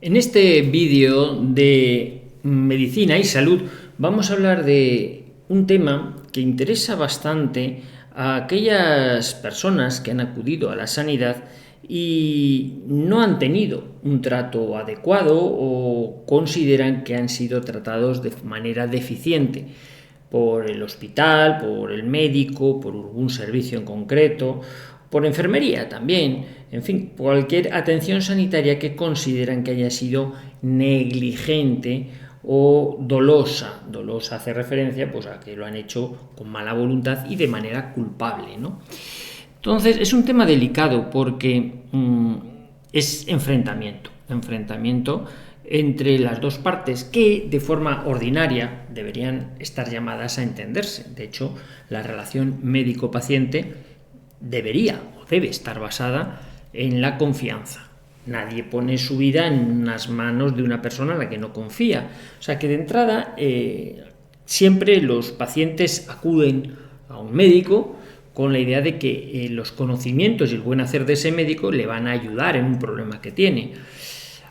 En este vídeo de medicina y salud vamos a hablar de un tema que interesa bastante a aquellas personas que han acudido a la sanidad y no han tenido un trato adecuado o consideran que han sido tratados de manera deficiente por el hospital, por el médico, por algún servicio en concreto, por enfermería también, en fin, cualquier atención sanitaria que consideran que haya sido negligente o dolosa. Dolosa hace referencia pues, a que lo han hecho con mala voluntad y de manera culpable, ¿no? Entonces es un tema delicado porque es enfrentamiento entre las dos partes que de forma ordinaria deberían estar llamadas a entenderse. De hecho, la relación médico-paciente debería o debe estar basada en la confianza. Nadie pone su vida en las manos de una persona en la que no confía. O sea que de entrada siempre los pacientes acuden a un médico con la idea de que los conocimientos y el buen hacer de ese médico le van a ayudar en un problema que tiene.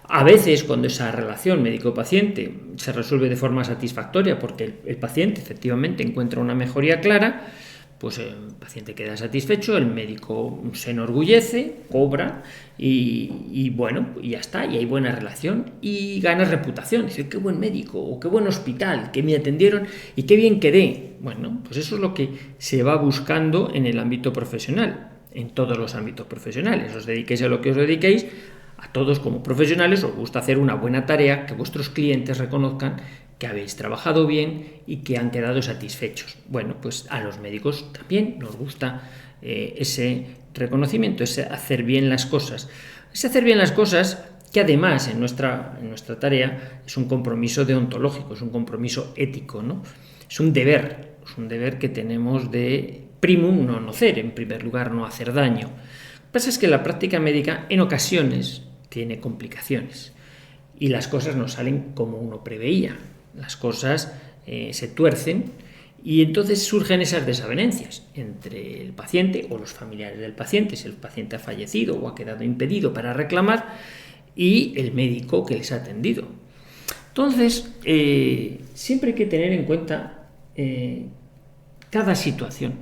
A veces, cuando esa relación médico-paciente se resuelve de forma satisfactoria porque el paciente efectivamente encuentra una mejoría clara, pues el paciente queda satisfecho, el médico se enorgullece, cobra y bueno, y ya está, y hay buena relación y gana reputación. Dice, qué buen médico o qué buen hospital, que me atendieron y qué bien quedé. Bueno, pues eso es lo que se va buscando en el ámbito profesional, en todos los ámbitos profesionales. Os dediquéis a lo que os dediquéis, a todos como profesionales os gusta hacer una buena tarea, que vuestros clientes reconozcan que habéis trabajado bien y que han quedado satisfechos. Bueno, pues a los médicos también nos gusta ese reconocimiento, ese hacer bien las cosas. Ese hacer bien las cosas que además en nuestra tarea es un compromiso deontológico, es un compromiso ético, ¿no? Es un deber que tenemos de primum non nocere, en primer lugar no hacer daño. Lo que pasa es que la práctica médica en ocasiones tiene complicaciones y las cosas no salen como uno preveía. Las cosas se tuercen y entonces surgen esas desavenencias entre el paciente o los familiares del paciente, si el paciente ha fallecido o ha quedado impedido para reclamar, y el médico que les ha atendido. Entonces, siempre hay que tener en cuenta cada situación.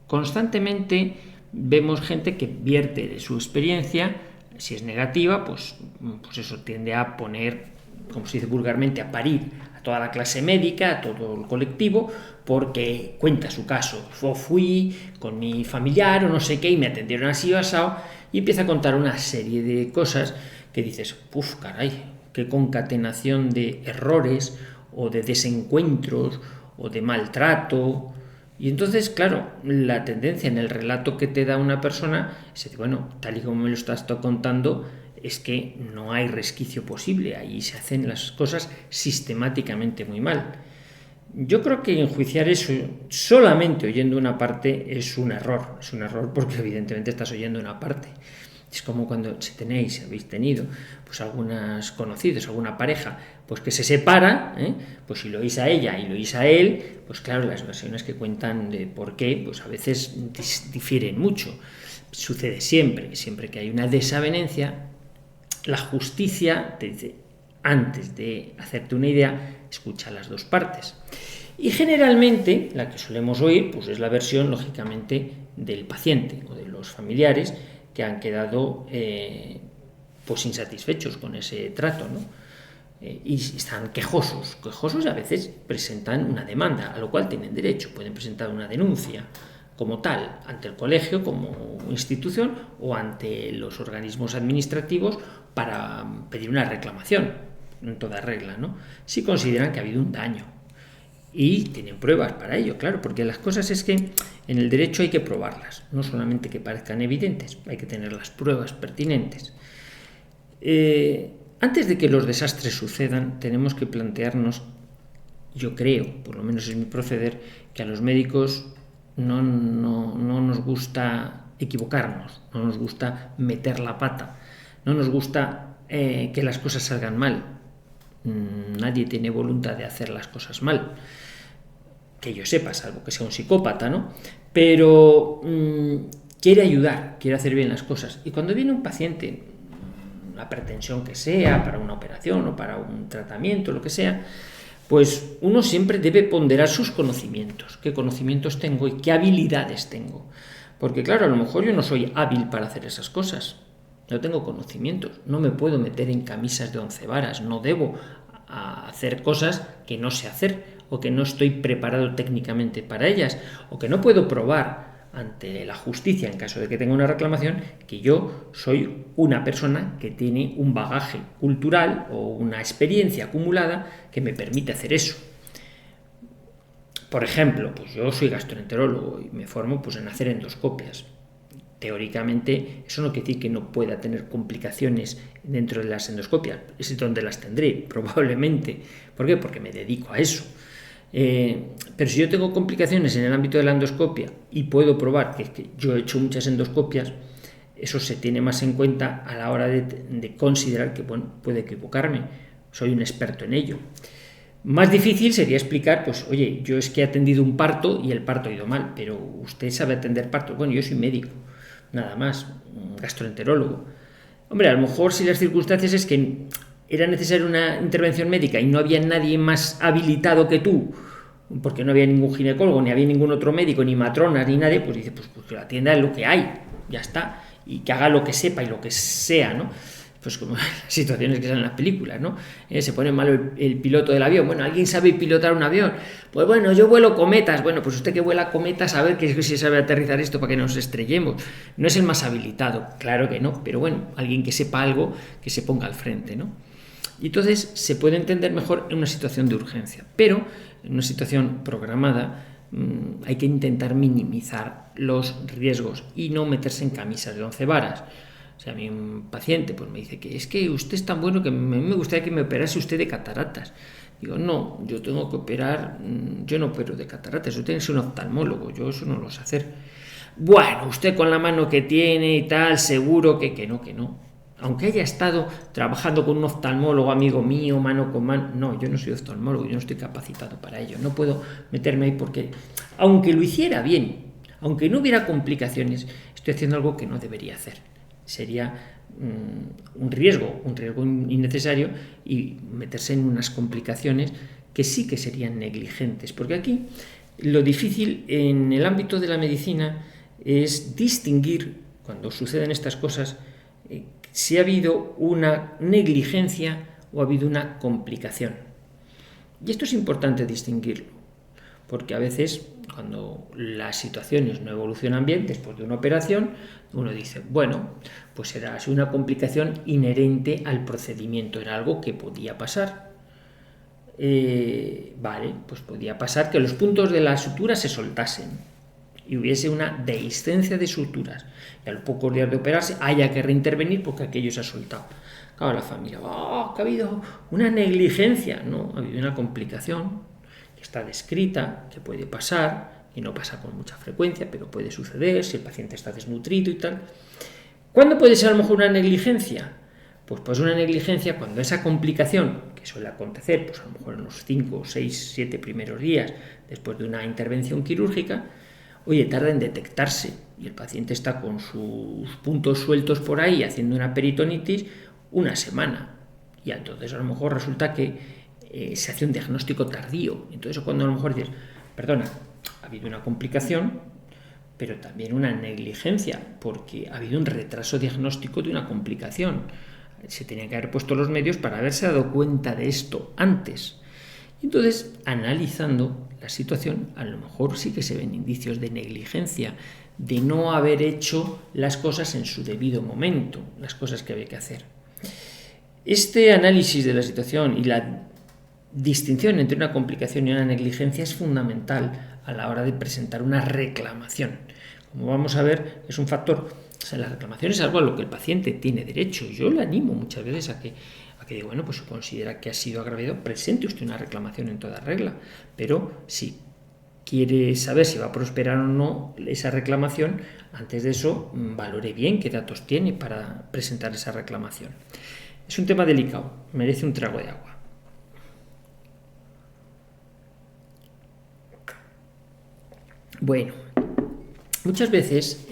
Constantemente vemos gente que vierte de su experiencia. Si es negativa, pues eso tiende a poner, como se dice vulgarmente, a parir a toda la clase médica, a todo el colectivo, porque cuenta su caso. Yo fui con mi familiar o no sé qué y me atendieron así o asado, y empieza a contar una serie de cosas que dices, puf, caray, qué concatenación de errores o de desencuentros o de maltrato. Y entonces, claro, la tendencia en el relato que te da una persona es, bueno, tal y como me lo estás contando, es que no hay resquicio posible, ahí se hacen las cosas sistemáticamente muy mal. Yo creo que enjuiciar eso solamente oyendo una parte es un error porque evidentemente estás oyendo una parte. Es como cuando habéis tenido pues algunas conocidos, alguna pareja, pues que se separa, pues si lo oís a ella y lo oís a él, pues claro, las versiones que cuentan de por qué, pues a veces difieren mucho. Sucede siempre que hay una desavenencia, la justicia te dice, antes de hacerte una idea, escucha las dos partes. Y generalmente la que solemos oír pues es la versión, lógicamente, del paciente o de los familiares que han quedado pues insatisfechos con ese trato, ¿no? Y están quejosos y a veces presentan una demanda, a lo cual tienen derecho, pueden presentar una denuncia como tal, ante el colegio como institución o ante los organismos administrativos para pedir una reclamación, en toda regla, ¿no? Si consideran que ha habido un daño. Y tienen pruebas para ello, claro, porque las cosas es que en el derecho hay que probarlas, no solamente que parezcan evidentes, hay que tener las pruebas pertinentes. Antes de que los desastres sucedan, tenemos que plantearnos, yo creo, por lo menos es mi proceder, que a los médicos no nos gusta equivocarnos, no nos gusta meter la pata, no nos gusta que las cosas salgan mal. Nadie tiene voluntad de hacer las cosas mal, que yo sepa, salvo que sea un psicópata, ¿no? Pero quiere ayudar, quiere hacer bien las cosas. Y cuando viene un paciente la pretensión que sea, para una operación o para un tratamiento, lo que sea, pues uno siempre debe ponderar sus conocimientos, qué conocimientos tengo y qué habilidades tengo. Porque claro, a lo mejor yo no soy hábil para hacer esas cosas, no tengo conocimientos, no me puedo meter en camisas de 11 varas, no debo hacer cosas que no sé hacer o que no estoy preparado técnicamente para ellas o que no puedo probar ante la justicia en caso de que tenga una reclamación que yo soy una persona que tiene un bagaje cultural o una experiencia acumulada que me permite hacer eso. Por ejemplo, pues yo soy gastroenterólogo y me formo pues en hacer endoscopias. Teóricamente, eso no quiere decir que no pueda tener complicaciones dentro de las endoscopias. Es donde las tendré, probablemente. ¿Por qué? Porque me dedico a eso. Pero si yo tengo complicaciones en el ámbito de la endoscopia y puedo probar que yo he hecho muchas endoscopias, eso se tiene más en cuenta a la hora de considerar que, bueno, puede equivocarme. Soy un experto en ello. Más difícil sería explicar, pues, oye, yo es que he atendido un parto y el parto ha ido mal, pero usted sabe atender parto. Bueno, yo soy médico, nada más, un gastroenterólogo. Hombre, a lo mejor si las circunstancias es que era necesaria una intervención médica y no había nadie más habilitado que tú, porque no había ningún ginecólogo, ni había ningún otro médico, ni matronas, ni nadie, pues dice, pues que atienda lo que hay, ya está, y que haga lo que sepa y lo que sea, ¿no? Pues como las situaciones que salen en las películas, ¿no? Se pone malo el piloto del avión. Bueno, ¿alguien sabe pilotar un avión? Pues bueno, yo vuelo cometas. Bueno, pues usted que vuela cometas, a ver que si sabe aterrizar esto para que nos estrellemos. No es el más habilitado, claro que no, pero bueno, alguien que sepa algo, que se ponga al frente, ¿no? Y entonces se puede entender mejor en una situación de urgencia, pero en una situación programada hay que intentar minimizar los riesgos y no meterse en camisas de 11 varas. O sea, a mí un paciente pues me dice que es que usted es tan bueno que a mí me gustaría que me operase usted de cataratas. Digo, no, yo tengo que operar, yo no opero de cataratas, yo tengo que ser un oftalmólogo, yo eso no lo sé hacer. Bueno, usted con la mano que tiene y tal, seguro que no. Aunque haya estado trabajando con un oftalmólogo amigo mío, mano con mano, no, yo no soy oftalmólogo, yo no estoy capacitado para ello, no puedo meterme ahí porque, aunque lo hiciera bien, aunque no hubiera complicaciones, estoy haciendo algo que no debería hacer. Sería un riesgo innecesario y meterse en unas complicaciones que sí que serían negligentes, porque aquí lo difícil en el ámbito de la medicina es distinguir, cuando suceden estas cosas, si ha habido una negligencia o ha habido una complicación. Y esto es importante distinguirlo, porque a veces cuando las situaciones no evolucionan bien después de una operación, uno dice, bueno, pues era una complicación inherente al procedimiento, era algo que podía pasar. Vale, pues podía pasar que los puntos de la sutura se soltasen y hubiese una dehiscencia de suturas y a los pocos días de operarse haya que reintervenir porque aquello se ha soltado. Claro, la familia, que ha habido una negligencia, no, ha habido una complicación que está descrita, que puede pasar, y no pasa con mucha frecuencia, pero puede suceder si el paciente está desnutrido y tal. ¿Cuándo puede ser a lo mejor una negligencia? Pues una negligencia cuando esa complicación, que suele acontecer pues a lo mejor en los 5, 6, 7 primeros días después de una intervención quirúrgica, oye, tarda en detectarse y el paciente está con sus puntos sueltos por ahí haciendo una peritonitis una semana. Y entonces a lo mejor resulta que se hace un diagnóstico tardío. Entonces cuando a lo mejor dices, perdona, ha habido una complicación, pero también una negligencia, porque ha habido un retraso diagnóstico de una complicación. Se tenían que haber puesto los medios para haberse dado cuenta de esto antes. Entonces, analizando la situación, a lo mejor sí que se ven indicios de negligencia, de no haber hecho las cosas en su debido momento, las cosas que había que hacer. Este análisis de la situación y la distinción entre una complicación y una negligencia es fundamental a la hora de presentar una reclamación. Como vamos a ver, es un factor. O sea, la reclamación es algo a lo que el paciente tiene derecho. Yo le animo muchas veces a que diga, bueno, pues si considera que ha sido agraviado, presente usted una reclamación en toda regla. Pero si quiere saber si va a prosperar o no esa reclamación, antes de eso, valore bien qué datos tiene para presentar esa reclamación. Es un tema delicado, merece un trago de agua. Bueno, muchas veces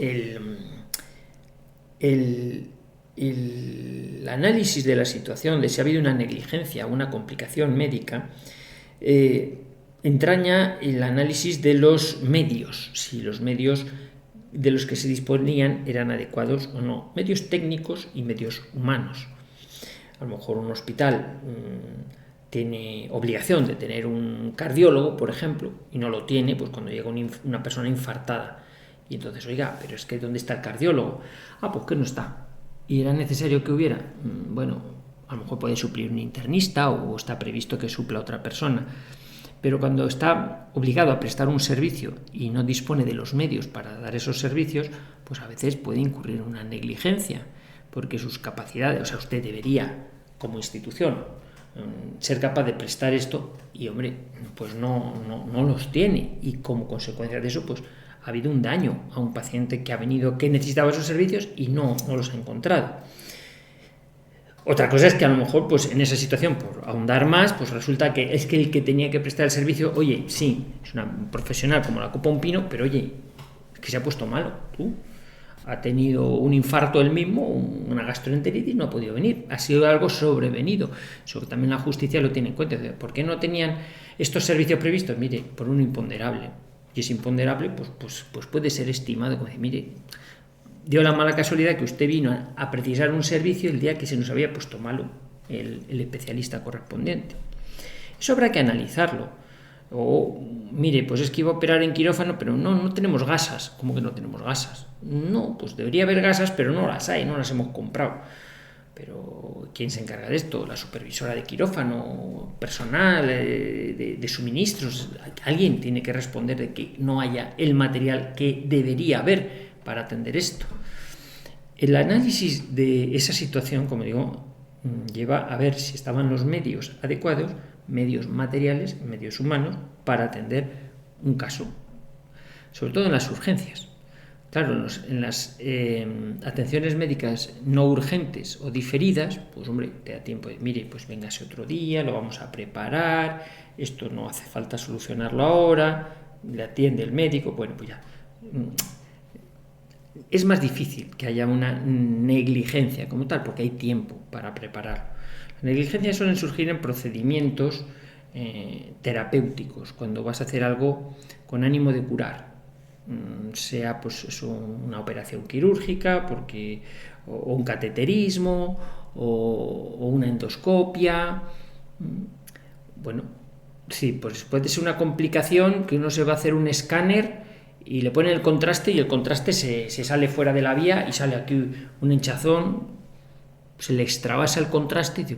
el análisis de la situación, de si ha habido una negligencia, una complicación médica, entraña el análisis de los medios, si los medios de los que se disponían eran adecuados o no, medios técnicos y medios humanos. A lo mejor un hospital tiene obligación de tener un cardiólogo, por ejemplo, y no lo tiene, pues cuando llega una persona infartada. Y entonces, oiga, pero es que ¿dónde está el cardiólogo? Pues que no está. ¿Y era necesario que hubiera? Bueno, a lo mejor puede suplir un internista o está previsto que supla otra persona. Pero cuando está obligado a prestar un servicio y no dispone de los medios para dar esos servicios, pues a veces puede incurrir en una negligencia, porque sus capacidades, o sea, usted debería, como institución, ser capaz de prestar esto y, hombre, pues no los tiene. Y como consecuencia de eso, pues ha habido un daño a un paciente que ha venido, que necesitaba esos servicios y no los ha encontrado. Otra cosa es que a lo mejor, pues en esa situación, por ahondar más, pues resulta que es que el que tenía que prestar el servicio, oye, sí, es una profesional como la copa un pino, pero oye, es que se ha puesto malo, tú. Ha tenido un infarto él mismo, una gastroenteritis, no ha podido venir. Ha sido algo sobrevenido. Eso también la justicia lo tiene en cuenta. ¿Por qué no tenían estos servicios previstos? Mire, por un imponderable. Y ese imponderable, pues puede ser estimado. Como decir, mire, dio la mala casualidad que usted vino a precisar un servicio el día que se nos había puesto malo el especialista correspondiente. Eso habrá que analizarlo. O, mire, pues es que iba a operar en quirófano, pero no tenemos gasas. ¿Cómo que no tenemos gasas? No, pues debería haber gasas, pero no las hay, no las hemos comprado. Pero ¿quién se encarga de esto? ¿La supervisora de quirófano? ¿Personal de suministros? Alguien tiene que responder de que no haya el material que debería haber para atender esto. El análisis de esa situación, como digo, lleva a ver si estaban los medios adecuados, medios materiales, medios humanos, para atender un caso, sobre todo en las urgencias. Claro, en las atenciones médicas no urgentes o diferidas, pues hombre, te da tiempo de, mire, pues véngase otro día, lo vamos a preparar, esto no hace falta solucionarlo ahora, le atiende el médico, bueno, pues ya. Es más difícil que haya una negligencia como tal, porque hay tiempo para prepararlo. Las negligencias suelen surgir en procedimientos terapéuticos, cuando vas a hacer algo con ánimo de curar, sea pues una operación quirúrgica, o un cateterismo, o una endoscopia. Bueno, sí, pues puede ser una complicación que uno se va a hacer un escáner y le ponen el contraste y el contraste se sale fuera de la vía y sale aquí un hinchazón, se le extravasa el contraste.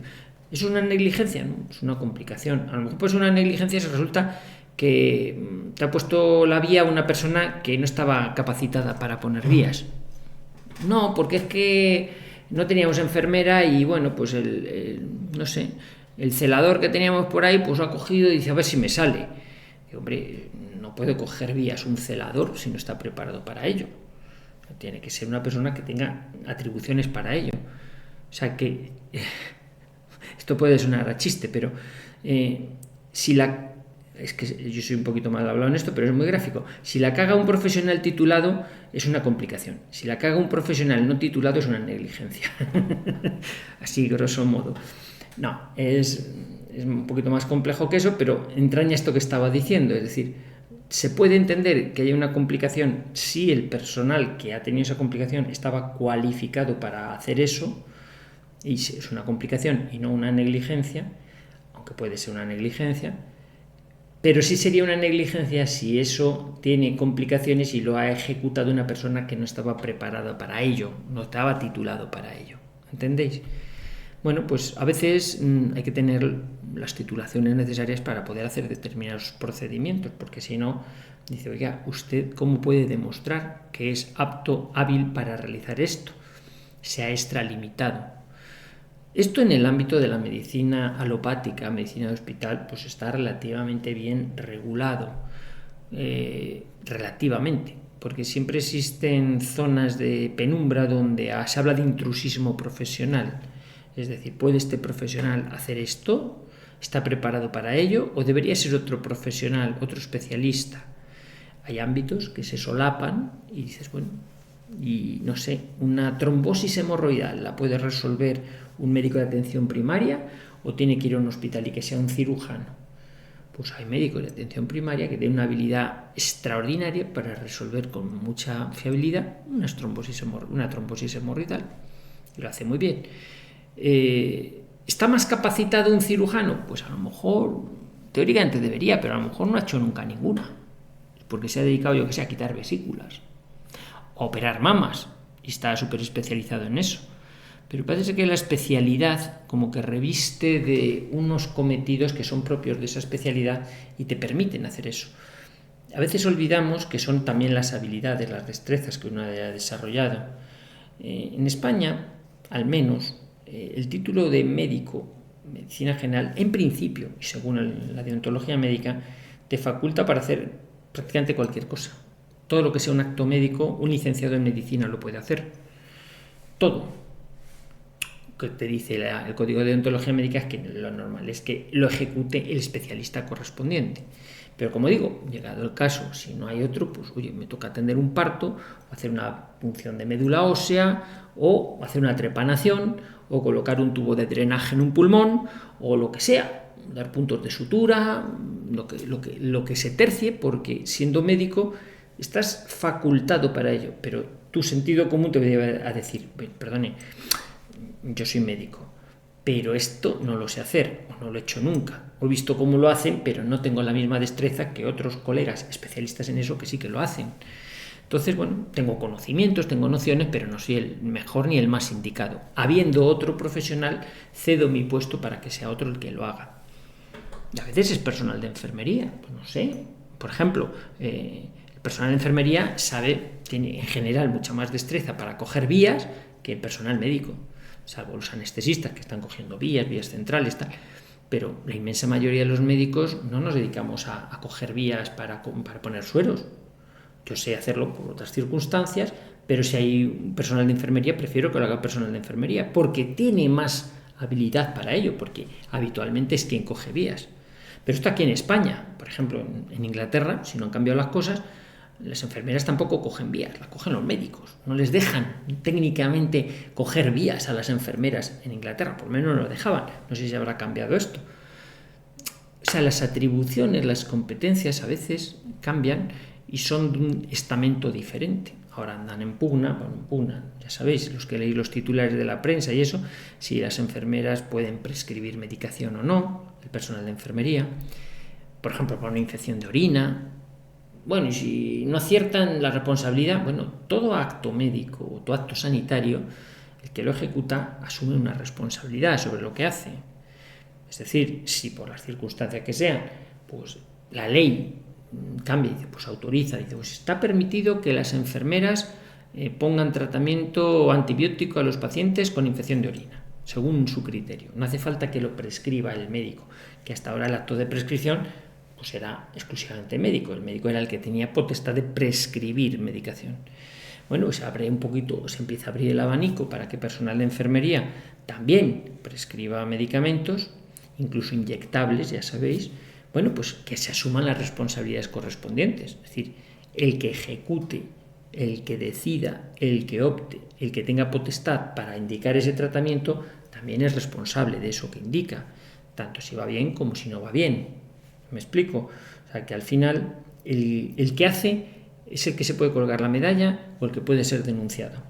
¿Es una negligencia? No, es una complicación. A lo mejor pues una negligencia si resulta que te ha puesto la vía una persona que no estaba capacitada para poner vías. No, porque es que no teníamos enfermera y bueno, pues no sé, el celador que teníamos por ahí pues ha cogido y dice a ver si me sale. Y, hombre, no puede coger vías un celador si no está preparado para ello. Tiene que ser una persona que tenga atribuciones para ello. O sea que esto puede sonar a chiste, pero es que yo soy un poquito mal hablado en esto, pero es muy gráfico. Si la caga un profesional titulado es una complicación. Si la caga un profesional no titulado es una negligencia. Así, grosso modo. No, es un poquito más complejo que eso, pero entraña esto que estaba diciendo. Es decir, se puede entender que haya una complicación si el personal que ha tenido esa complicación estaba cualificado para hacer eso, y si es una complicación y no una negligencia, aunque puede ser una negligencia, pero sí sería una negligencia si eso tiene complicaciones y lo ha ejecutado una persona que no estaba preparada para ello, no estaba titulado para ello. ¿Entendéis? Bueno, pues a veces hay que tener las titulaciones necesarias para poder hacer determinados procedimientos, porque si no, dice, oiga, ¿usted cómo puede demostrar que es apto, hábil para realizar esto? Se ha extralimitado. Esto en el ámbito de la medicina alopática, medicina de hospital, pues está relativamente bien regulado, relativamente, porque siempre existen zonas de penumbra donde se habla de intrusismo profesional. Es decir, ¿puede este profesional hacer esto? ¿Está preparado para ello? ¿O debería ser otro profesional, otro especialista? Hay ámbitos que se solapan y dices, bueno, y, no sé, una trombosis hemorroidal la puede resolver un médico de atención primaria o tiene que ir a un hospital y que sea un cirujano. Pues hay médicos de atención primaria que tienen una habilidad extraordinaria para resolver con mucha fiabilidad una trombosis hemorroidal. Y lo hace muy bien. ¿Está más capacitado un cirujano? Pues a lo mejor, teóricamente debería, pero a lo mejor no ha hecho nunca ninguna. Porque se ha dedicado, yo que sé, a quitar vesículas, a operar mamas, y está súper especializado en eso. Pero parece que la especialidad como que reviste de unos cometidos que son propios de esa especialidad y te permiten hacer eso. A veces olvidamos que son también las habilidades, las destrezas que uno ha desarrollado. En España, al menos, el título de médico, medicina general, en principio, y según la deontología médica, te faculta para hacer prácticamente cualquier cosa. Todo lo que sea un acto médico, un licenciado en medicina lo puede hacer. Todo. Que te dice el código de deontología médica es que lo normal es que lo ejecute el especialista correspondiente. Pero como digo, llegado el caso, si no hay otro, pues oye, me toca atender un parto, o hacer una punción de médula ósea, o hacer una trepanación, o colocar un tubo de drenaje en un pulmón, o lo que sea, dar puntos de sutura, lo que se tercie, porque siendo médico estás facultado para ello, pero tu sentido común te debe a decir, perdone, yo soy médico, pero esto no lo sé hacer, o no lo he hecho nunca. He visto cómo lo hacen, pero no tengo la misma destreza que otros colegas especialistas en eso que sí que lo hacen. Entonces, bueno, tengo conocimientos, tengo nociones, pero no soy el mejor ni el más indicado. Habiendo otro profesional, cedo mi puesto para que sea otro el que lo haga. Y a veces es personal de enfermería, pues no sé. Por ejemplo, el personal de enfermería tiene en general mucha más destreza para coger vías que el personal médico, salvo los anestesistas que están cogiendo vías centrales, tal. Pero la inmensa mayoría de los médicos no nos dedicamos a coger vías para poner sueros. Yo sé hacerlo por otras circunstancias, pero si hay un personal de enfermería, prefiero que lo haga personal de enfermería, porque tiene más habilidad para ello, porque habitualmente es quien coge vías. Pero esto aquí en España, por ejemplo, en Inglaterra, si no han cambiado las cosas, las enfermeras tampoco cogen vías, las cogen los médicos. No les dejan técnicamente coger vías a las enfermeras en Inglaterra, por lo menos no lo dejaban. No sé si habrá cambiado esto. O sea, las atribuciones, las competencias a veces cambian y son de un estamento diferente. Ahora andan en pugna, ya sabéis, los que leéis los titulares de la prensa y eso, si las enfermeras pueden prescribir medicación o no, el personal de enfermería, por ejemplo, para una infección de orina. Bueno, y si no aciertan la responsabilidad, bueno, todo acto médico o todo acto sanitario, el que lo ejecuta asume una responsabilidad sobre lo que hace. Es decir, si por las circunstancias que sean, pues la ley cambia y dice, pues autoriza, dice, pues está permitido que las enfermeras pongan tratamiento antibiótico a los pacientes con infección de orina, según su criterio. No hace falta que lo prescriba el médico, que hasta ahora el acto de prescripción pues era exclusivamente médico. El médico era el que tenía potestad de prescribir medicación. Bueno, se abre un poquito, se empieza a abrir el abanico para que personal de enfermería también prescriba medicamentos, incluso inyectables, ya sabéis. Bueno, pues que se asuman las responsabilidades correspondientes. Es decir, el que ejecute, el que decida, el que opte, el que tenga potestad para indicar ese tratamiento, también es responsable de eso que indica, tanto si va bien como si no va bien. ¿Me explico? O sea, que al final el que hace es el que se puede colgar la medalla o el que puede ser denunciado.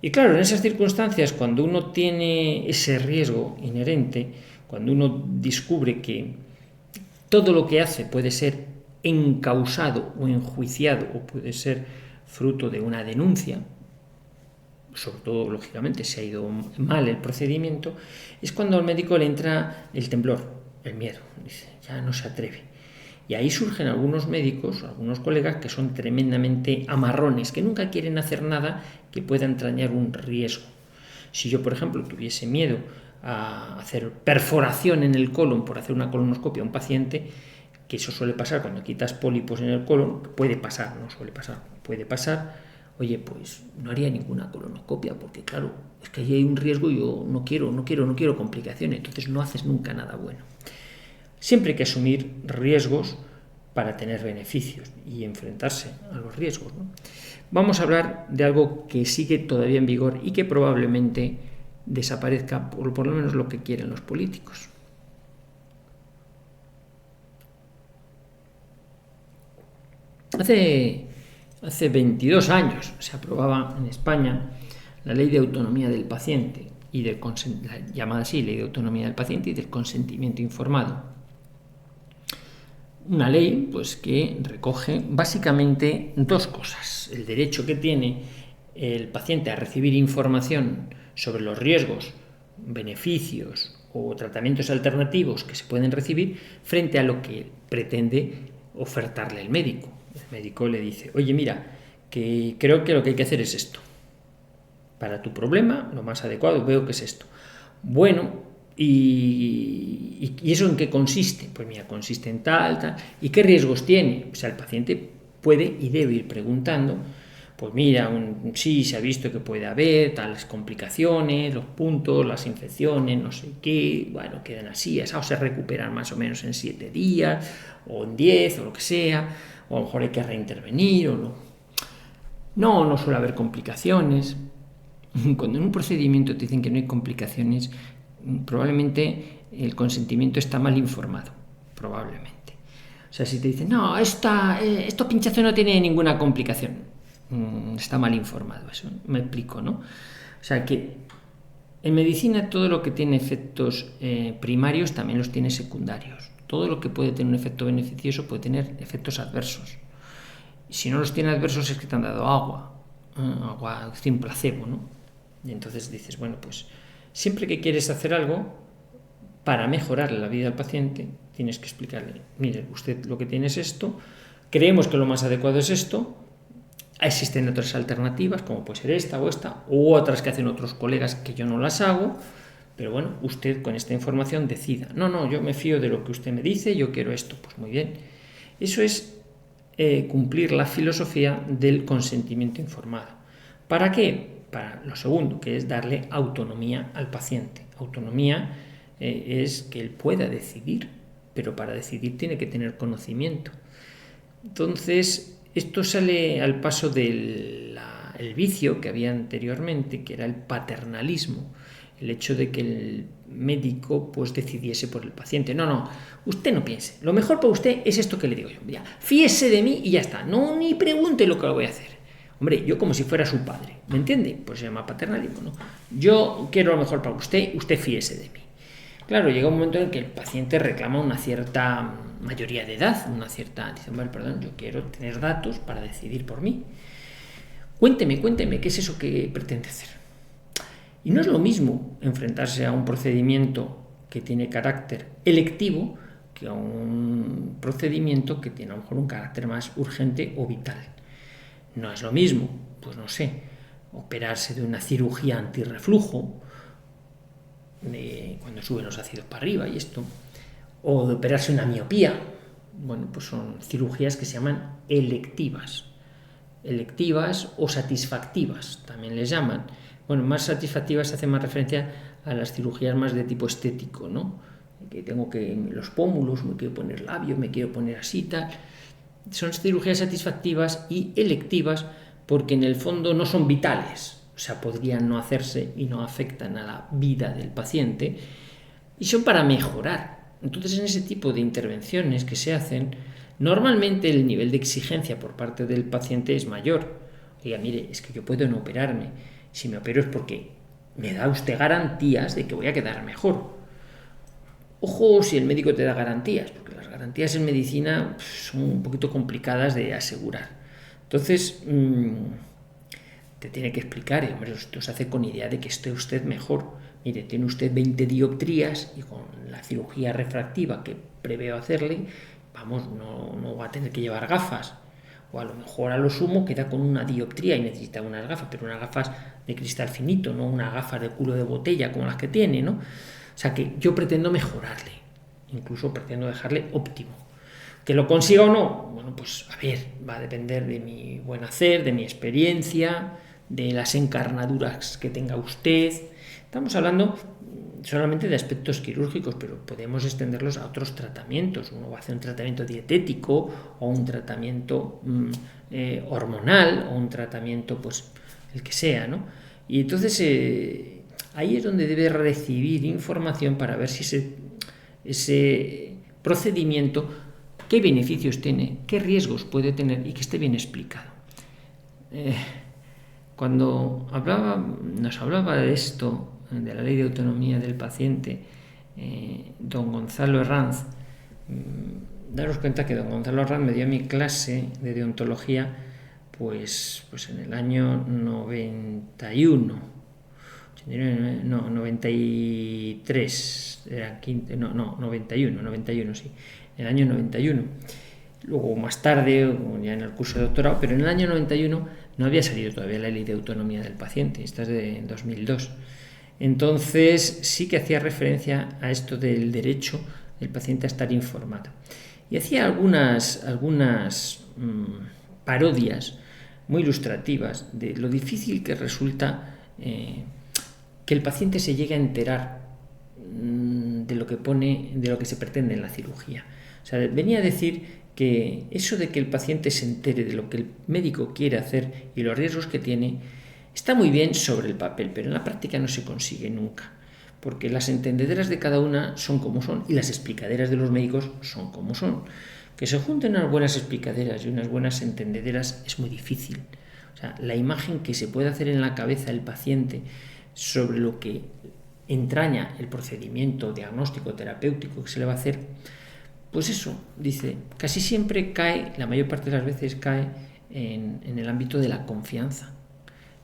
Y claro, en esas circunstancias, cuando uno tiene ese riesgo inherente, cuando uno descubre que todo lo que hace puede ser encausado o enjuiciado o puede ser fruto de una denuncia, sobre todo, lógicamente, si ha ido mal el procedimiento, es cuando al médico le entra el temblor, el miedo, dice, ya no se atreve. Y ahí surgen algunos médicos, algunos colegas que son tremendamente amarrones, que nunca quieren hacer nada que pueda entrañar un riesgo. Si yo, por ejemplo, tuviese miedo a hacer perforación en el colon por hacer una colonoscopia a un paciente, que eso suele pasar cuando quitas pólipos en el colon, puede pasar, no suele pasar, puede pasar, oye, pues no haría ninguna colonoscopia, porque claro, es que ahí hay un riesgo y yo no quiero complicaciones, entonces no haces nunca nada bueno. Siempre hay que asumir riesgos para tener beneficios y enfrentarse a los riesgos, ¿no? Vamos a hablar de algo que sigue todavía en vigor y que probablemente desaparezca, por lo menos lo que quieren los políticos. Hace 22 años se aprobaba en España la Ley de Autonomía del Paciente y la llamada así Ley de Autonomía del Paciente y del consentimiento informado. Una ley pues que recoge básicamente dos cosas: el derecho que tiene el paciente a recibir información sobre los riesgos, beneficios o tratamientos alternativos que se pueden recibir frente a lo que pretende ofertarle el médico. El médico le dice: oye, mira, que creo que lo que hay que hacer es esto. Para tu problema, lo más adecuado veo que es esto. Bueno, ¿y eso en qué consiste? Pues mira, consiste en tal. ¿Y qué riesgos tiene? O sea, el paciente puede y debe ir preguntando. Pues mira, sí, se ha visto que puede haber tales complicaciones, los puntos, las infecciones, no sé qué, bueno, quedan así, o se recuperan más o menos en 7 días, o en 10, o lo que sea, o a lo mejor hay que reintervenir, o no. No suele haber complicaciones. Cuando en un procedimiento te dicen que no hay complicaciones, probablemente el consentimiento está mal informado, probablemente. O sea, si te dicen, no, esto pinchazo no tiene ninguna complicación, está mal informado, eso me explico, ¿no? O sea, que en medicina todo lo que tiene efectos primarios también los tiene secundarios. Todo lo que puede tener un efecto beneficioso puede tener efectos adversos. Si no los tiene adversos es que te han dado agua sin placebo, ¿no? Y entonces dices, bueno, pues siempre que quieres hacer algo para mejorar la vida del paciente, tienes que explicarle: mire, usted lo que tiene es esto, creemos que lo más adecuado es esto, existen otras alternativas, como puede ser esta u otras que hacen otros colegas que yo no las hago, pero bueno, usted con esta información decida. No, yo me fío de lo que usted me dice, yo quiero esto. Pues muy bien. Eso es cumplir la filosofía del consentimiento informado. ¿Para qué? Para lo segundo, que es darle autonomía al paciente. Autonomía es que él pueda decidir, pero para decidir tiene que tener conocimiento. Entonces, esto sale al paso del vicio que había anteriormente, que era el paternalismo, el hecho de que el médico pues decidiese por el paciente. No, usted no piense, lo mejor para usted es esto que le digo yo, ya, fíese de mí y ya está, no ni pregunte lo que voy a hacer. Hombre, yo como si fuera su padre, ¿me entiende? Pues se llama paternalismo, ¿no? Yo quiero lo mejor para usted fíese de mí. Claro, llega un momento en que el paciente reclama una cierta mayoría de edad, dice, bueno, perdón, yo quiero tener datos para decidir por mí. Cuénteme, ¿qué es eso que pretende hacer? Y no es lo mismo enfrentarse a un procedimiento que tiene carácter electivo que a un procedimiento que tiene a lo mejor un carácter más urgente o vital. No es lo mismo, pues no sé, operarse de una cirugía antirreflujo, cuando suben los ácidos para arriba y esto, o de operarse una miopía. Bueno, pues son cirugías que se llaman electivas o satisfactivas, también les llaman. Bueno, más satisfactivas hace más referencia a las cirugías más de tipo estético, ¿no? Que tengo que los pómulos, me quiero poner labio, me quiero poner así, tal. Son cirugías satisfactivas y electivas porque en el fondo no son vitales, o sea, podrían no hacerse y no afectan a la vida del paciente, y son para mejorar. Entonces, en ese tipo de intervenciones que se hacen, normalmente el nivel de exigencia por parte del paciente es mayor. Diga, mire, es que yo puedo no operarme. Si me opero es porque me da usted garantías de que voy a quedar mejor. Ojo si el médico te da garantías, porque las garantías en medicina son un poquito complicadas de asegurar. Entonces, te tiene que explicar, y hombre, esto se hace con idea de que esté usted mejor. Mire, tiene usted 20 dioptrías y con la cirugía refractiva que preveo hacerle, vamos, no va a tener que llevar gafas. O a lo mejor a lo sumo queda con una dioptría y necesita unas gafas, pero unas gafas de cristal finito, no unas gafas de culo de botella como las que tiene, ¿no? O sea que yo pretendo mejorarle, incluso pretendo dejarle óptimo. ¿Que lo consiga o no? Bueno, pues a ver, va a depender de mi buen hacer, de mi experiencia, de las encarnaduras que tenga usted, Estamos hablando solamente de aspectos quirúrgicos, pero podemos extenderlos a otros tratamientos. Uno va a hacer un tratamiento dietético o un tratamiento hormonal o un tratamiento, pues, el que sea, ¿no? Y entonces ahí es donde debe recibir información para ver si ese procedimiento, qué beneficios tiene, qué riesgos puede tener y que esté bien explicado. Cuando nos hablaba de esto, de la ley de autonomía del paciente, don Gonzalo Herranz, daros cuenta que don Gonzalo Herranz me dio mi clase de deontología pues en el año 91, 93, era 91, sí, en el año 91. Luego más tarde, ya en el curso de doctorado, pero en el año 91 no había salido todavía la ley de autonomía del paciente, esta es de 2002. Entonces sí que hacía referencia a esto del derecho del paciente a estar informado. Y hacía algunas parodias muy ilustrativas de lo difícil que resulta que el paciente se llegue a enterar de lo que se pretende en la cirugía. O sea, venía a decir que eso de que el paciente se entere de lo que el médico quiere hacer y los riesgos que tiene está muy bien sobre el papel, pero en la práctica no se consigue nunca, porque las entendederas de cada una son como son y las explicaderas de los médicos son como son. Que se junten unas buenas explicaderas y unas buenas entendederas es muy difícil. O sea, la imagen que se puede hacer en la cabeza del paciente sobre lo que entraña el procedimiento diagnóstico terapéutico que se le va a hacer, pues eso, dice, casi siempre cae, la mayor parte de las veces cae en el ámbito de la confianza.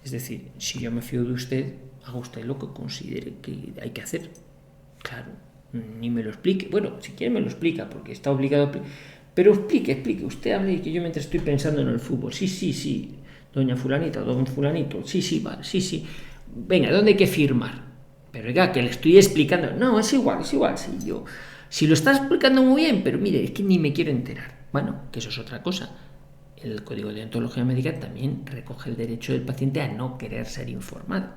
Es decir, si yo me fío de usted, haga usted lo que considere que hay que hacer. Claro, ni me lo explique. Bueno, si quiere me lo explica, porque está obligado a... Pero explique. Usted hable y que yo mientras estoy pensando en el fútbol. Sí, doña fulanita, don fulanito. Sí, vale, sí. Venga, ¿dónde hay que firmar? Pero oiga, que le estoy explicando. No, es igual. Si lo está explicando muy bien, pero mire, es que ni me quiero enterar. Bueno, que eso es otra cosa. El Código de Deontología Médica también recoge el derecho del paciente a no querer ser informado.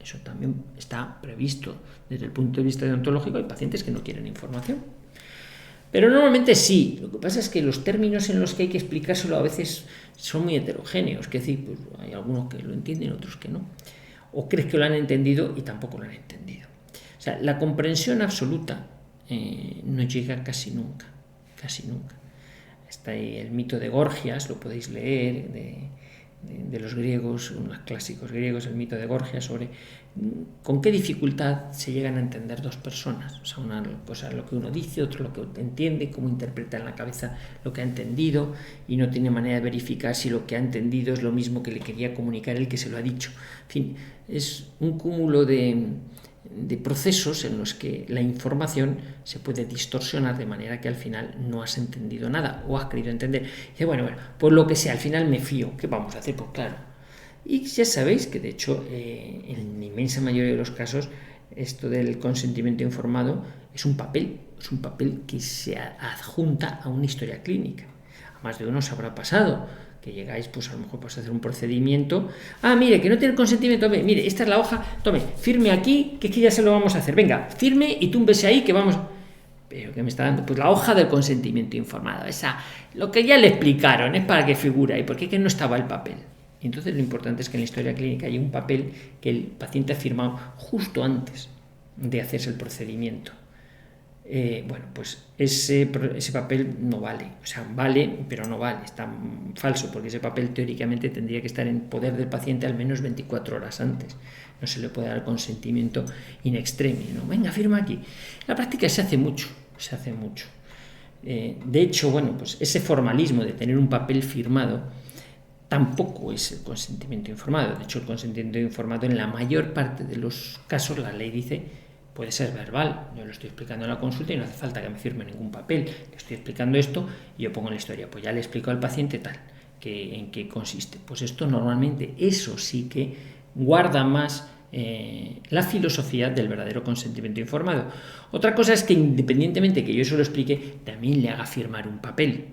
Eso también está previsto desde el punto de vista deontológico. Hay pacientes que no quieren información. Pero normalmente sí. Lo que pasa es que los términos en los que hay que explicárselo a veces son muy heterogéneos. Es decir, pues hay algunos que lo entienden, otros que no. O crees que lo han entendido y tampoco lo han entendido. O sea, la comprensión absoluta no llega casi nunca. Está ahí el mito de Gorgias, lo podéis leer, de los griegos, unos clásicos griegos, el mito de Gorgias, sobre con qué dificultad se llegan a entender dos personas. O sea, una cosa lo que uno dice, otro lo que entiende, cómo interpreta en la cabeza lo que ha entendido y no tiene manera de verificar si lo que ha entendido es lo mismo que le quería comunicar el que se lo ha dicho. En fin, es un cúmulo de procesos en los que la información se puede distorsionar de manera que al final no has entendido nada o has querido entender. Y dice, bueno, pues lo que sea, al final me fío. ¿Qué vamos a hacer? Pues claro. Y ya sabéis que de hecho en la inmensa mayoría de los casos esto del consentimiento informado es un papel que se adjunta a una historia clínica. A más de uno se habrá pasado que llegáis, pues a lo mejor vas a hacer un procedimiento. Mire, que no tiene consentimiento. Mire, esta es la hoja. Tome, firme aquí, que ya se lo vamos a hacer. Venga, firme y túmbese ahí, que vamos. Pero que me está dando, pues la hoja del consentimiento informado. Esa, lo que ya le explicaron, es para que figure ahí, porque es que no estaba el papel. Y entonces lo importante es que en la historia clínica hay un papel que el paciente ha firmado justo antes de hacerse el procedimiento. Bueno, pues ese papel no vale, o sea, vale, pero no vale, está falso, porque ese papel teóricamente tendría que estar en poder del paciente al menos 24 horas antes. No se le puede dar consentimiento in extremis, ¿no? Venga, firma aquí. En la práctica se hace mucho. De hecho, bueno, pues ese formalismo de tener un papel firmado tampoco es el consentimiento informado. De hecho, el consentimiento informado en la mayor parte de los casos, la ley dice, puede ser verbal. Yo lo estoy explicando en la consulta y no hace falta que me firme ningún papel. Le estoy explicando esto y yo pongo en la historia. Pues ya le explico al paciente tal, en qué consiste. Pues esto normalmente, eso sí que guarda más la filosofía del verdadero consentimiento informado. Otra cosa es que independientemente que yo eso lo explique, también le haga firmar un papel.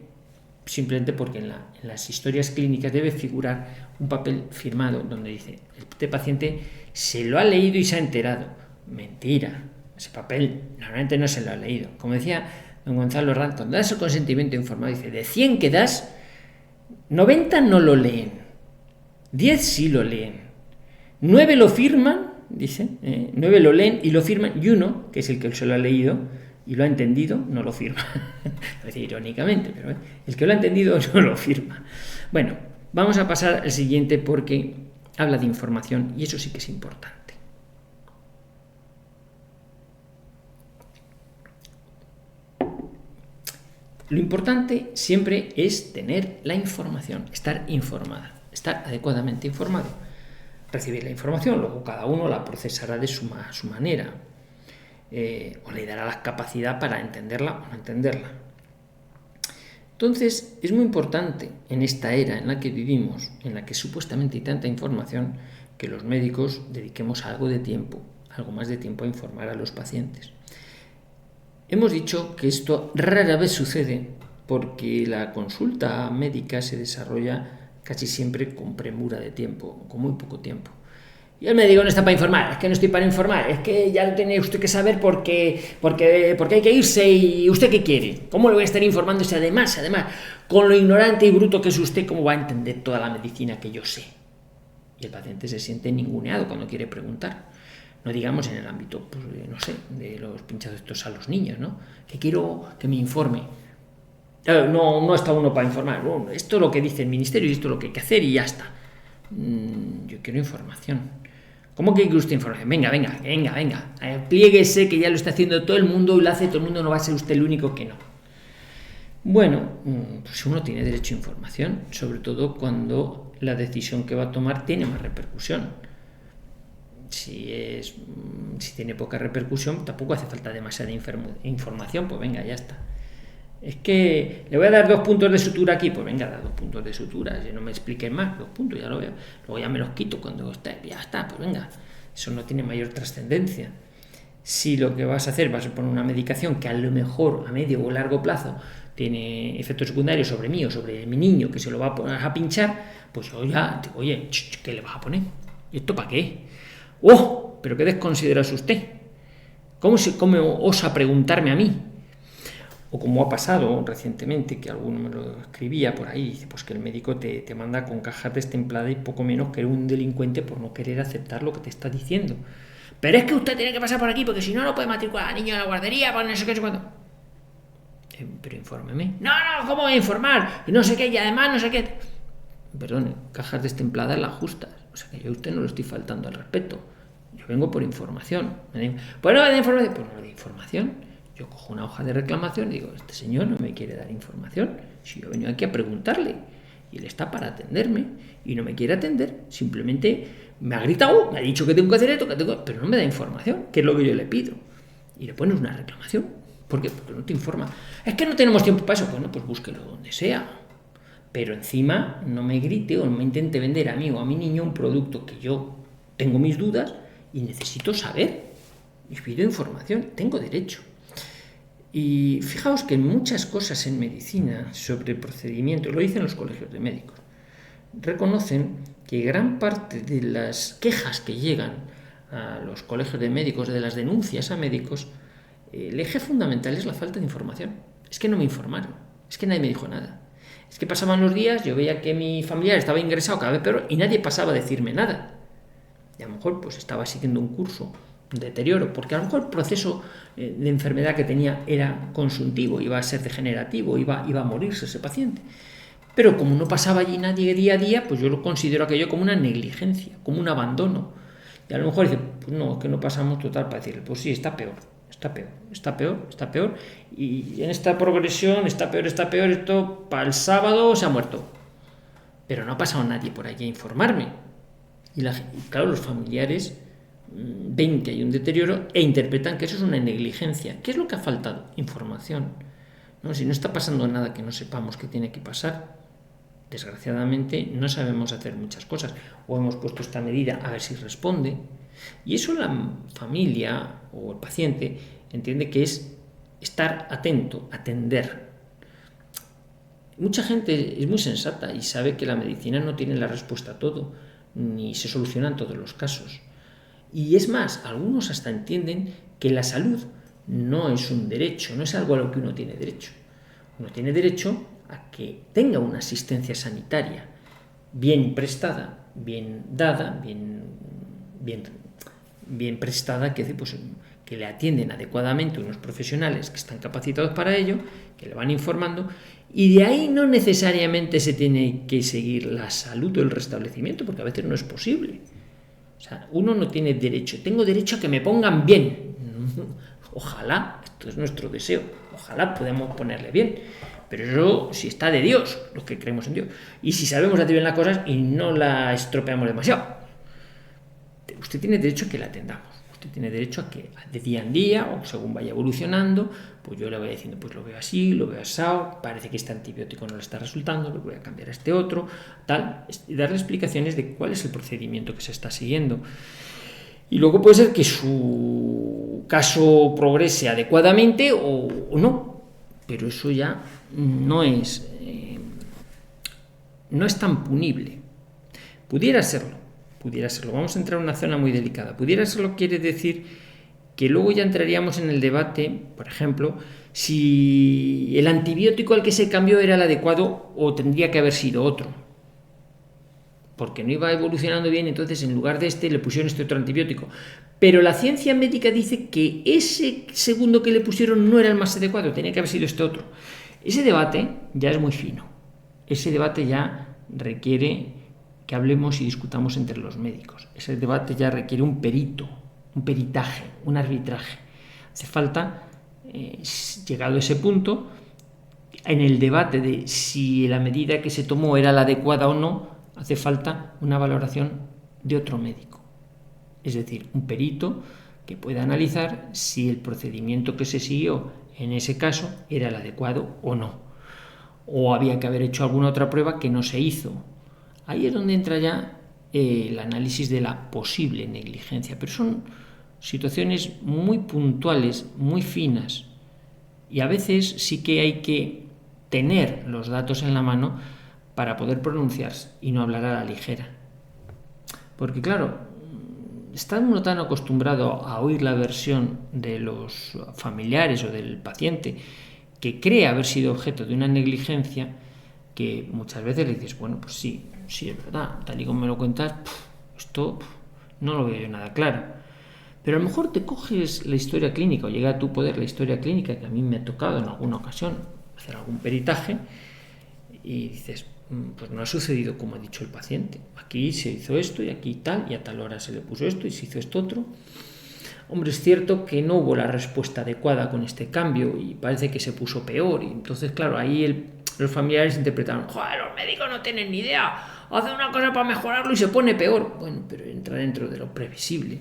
Simplemente porque en las historias clínicas debe figurar un papel firmado donde dice, este paciente se lo ha leído y se ha enterado. Mentira. Ese papel normalmente no se lo ha leído. Como decía don Gonzalo Herranz, cuando das el consentimiento informado, dice, de 100 que das, 90 no lo leen, 10 sí lo leen, 9 lo firman, dice, 9 lo leen y lo firman, y uno, que es el que se lo ha leído y lo ha entendido, no lo firma. Lo dice irónicamente, pero el que lo ha entendido no lo firma. Bueno, vamos a pasar al siguiente porque habla de información y eso sí que es importante. Lo importante siempre es tener la información, estar informada, estar adecuadamente informado, recibir la información, luego cada uno la procesará de su manera, o le dará la capacidad para entenderla o no entenderla. Entonces, es muy importante en esta era en la que vivimos, en la que supuestamente hay tanta información, que los médicos dediquemos algo más de tiempo a informar a los pacientes. Hemos dicho que esto rara vez sucede porque la consulta médica se desarrolla casi siempre con premura de tiempo, con muy poco tiempo. Y el médico no está para informar, es que no estoy para informar, es que ya lo tiene usted que saber porque hay que irse y usted qué quiere. ¿Cómo le voy a estar informando si además, con lo ignorante y bruto que es usted, cómo va a entender toda la medicina que yo sé? Y el paciente se siente ninguneado cuando quiere preguntar. No digamos en el ámbito, pues, no sé, de los pinchazos estos a los niños, ¿no? Que quiero que me informe. No está uno para informar. Bueno, esto es lo que dice el ministerio y esto es lo que hay que hacer y ya está. Yo quiero información. ¿Cómo que quiere usted información? Venga. Plieguese, que ya lo está haciendo todo el mundo y lo hace todo el mundo, no va a ser usted el único que no. Bueno, pues uno tiene derecho a información, sobre todo cuando la decisión que va a tomar tiene más repercusión. Si tiene poca repercusión, tampoco hace falta demasiada información, pues venga, ya está. Es que le voy a dar 2 puntos de sutura aquí, pues venga, da 2 puntos de sutura, si no me expliquen más, 2 puntos, ya lo veo. Luego ya me los quito cuando esté, ya está, pues venga. Eso no tiene mayor trascendencia. Si lo que vas a hacer, vas a poner una medicación que a lo mejor a medio o largo plazo tiene efectos secundarios sobre mí o sobre mi niño que se lo va a pinchar, pues yo ya digo, oye, ¿qué le vas a poner? ¿Y esto para qué? ¡Oh! ¿Pero qué desconsidera usted? ¿Cómo osa preguntarme a mí? O como ha pasado recientemente, que alguno me lo escribía por ahí, dice, pues que el médico te manda con cajas destempladas y poco menos que un delincuente por no querer aceptar lo que te está diciendo. Pero es que usted tiene que pasar por aquí, porque si no, no puede matricular a niño en la guardería, para no sé qué, no sé cuándo. Pero infórmeme. No, ¿cómo voy a informar? Y no sé qué, y además no sé qué. Perdón, cajas destempladas las justas. O sea que yo a usted no le estoy faltando al respeto. Yo vengo por información. Pues no me da información. Pues no me da información. Yo cojo una hoja de reclamación y digo, este señor no me quiere dar información. Si yo he venido aquí a preguntarle y él está para atenderme y no me quiere atender, simplemente me ha gritado, me ha dicho que tengo que hacer esto, pero no me da información, que es lo que yo le pido. Y le pones una reclamación. ¿Por qué? Porque no te informa. Es que no tenemos tiempo para eso. Bueno, pues búsquelo donde sea. Pero encima no me grite o no me intente vender a mí o a mi niño un producto que yo tengo mis dudas y necesito saber. Y pido información, tengo derecho. Y fijaos que en muchas cosas en medicina sobre procedimientos, lo dicen los colegios de médicos, reconocen que gran parte de las quejas que llegan a los colegios de médicos, de las denuncias a médicos, el eje fundamental es la falta de información. Es que no me informaron, es que nadie me dijo nada. Es que pasaban los días, yo veía que mi familiar estaba ingresado cada vez peor y nadie pasaba a decirme nada. Y a lo mejor pues estaba siguiendo un curso, un deterioro, porque a lo mejor el proceso de enfermedad que tenía era consuntivo, iba a ser degenerativo, iba a morirse ese paciente. Pero como no pasaba allí nadie día a día, pues yo lo considero aquello como una negligencia, como un abandono. Y a lo mejor dice, pues no, es que no pasamos total para decirle, pues sí, está peor. Y en esta progresión está peor, esto para el sábado se ha muerto. Pero no ha pasado nadie por allí a informarme. Y claro, los familiares ven que hay un deterioro e interpretan que eso es una negligencia. ¿Qué es lo que ha faltado? Información. ¿No? Si no está pasando nada que no sepamos que tiene que pasar, desgraciadamente no sabemos hacer muchas cosas. O hemos puesto esta medida a ver si responde. Y eso la familia o el paciente entiende que es estar atento, atender. Mucha gente es muy sensata y sabe que la medicina no tiene la respuesta a todo, ni se solucionan todos los casos. Y es más, algunos hasta entienden que la salud no es un derecho, no es algo a lo que uno tiene derecho. Uno tiene derecho a que tenga una asistencia sanitaria bien prestada, bien dada, bien prestada, que, pues, que le atienden adecuadamente unos profesionales que están capacitados para ello, que le van informando, y de ahí no necesariamente se tiene que seguir la salud o el restablecimiento, porque a veces no es posible. O sea, uno no tiene derecho, tengo derecho a que me pongan bien. Ojalá, esto es nuestro deseo, ojalá podamos ponerle bien. Pero eso si está de Dios, los que creemos en Dios. Y si sabemos hacer bien las cosas y no la estropeamos demasiado. Usted tiene derecho a que la atendamos. Usted tiene derecho a que de día en día, o según vaya evolucionando, pues yo le voy diciendo, pues lo veo así, lo veo asado, parece que este antibiótico no le está resultando, lo voy a cambiar a este otro, tal, y darle explicaciones de cuál es el procedimiento que se está siguiendo. Y luego puede ser que su caso progrese adecuadamente o no, pero eso ya no es tan punible. Pudiera serlo. Vamos a entrar en una zona muy delicada. Pudiera serlo quiere decir que luego ya entraríamos en el debate, por ejemplo, si el antibiótico al que se cambió era el adecuado o tendría que haber sido otro. Porque no iba evolucionando bien, entonces en lugar de este le pusieron este otro antibiótico. Pero la ciencia médica dice que ese segundo que le pusieron no era el más adecuado, tenía que haber sido este otro. Ese debate ya es muy fino. Ese debate ya requiere que hablemos y discutamos entre los médicos. Ese debate ya requiere un peritaje, un arbitraje. Hace falta, llegado a ese punto, en el debate de si la medida que se tomó era la adecuada o no, hace falta una valoración de otro médico. Es decir, un perito que pueda analizar si el procedimiento que se siguió en ese caso era el adecuado o no. O había que haber hecho alguna otra prueba que no se hizo. Ahí es donde entra ya el análisis de la posible negligencia, pero son situaciones muy puntuales, muy finas, y a veces sí que hay que tener los datos en la mano para poder pronunciarse y no hablar a la ligera. Porque claro, está uno tan acostumbrado a oír la versión de los familiares o del paciente que cree haber sido objeto de una negligencia, que muchas veces le dices, bueno, pues sí, es verdad, tal y como me lo cuentas, esto no lo veo yo nada claro. Pero a lo mejor te coges la historia clínica o llega a tu poder la historia clínica, que a mí me ha tocado en alguna ocasión hacer algún peritaje, y dices, pues no ha sucedido como ha dicho el paciente. Aquí se hizo esto y aquí tal, y a tal hora se le puso esto y se hizo esto otro. Hombre, es cierto que no hubo la respuesta adecuada con este cambio y parece que se puso peor. Y entonces, claro, ahí los familiares interpretaron, joder, los médicos no tienen ni idea, hacen una cosa para mejorarlo y se pone peor. Bueno, pero entra dentro de lo previsible.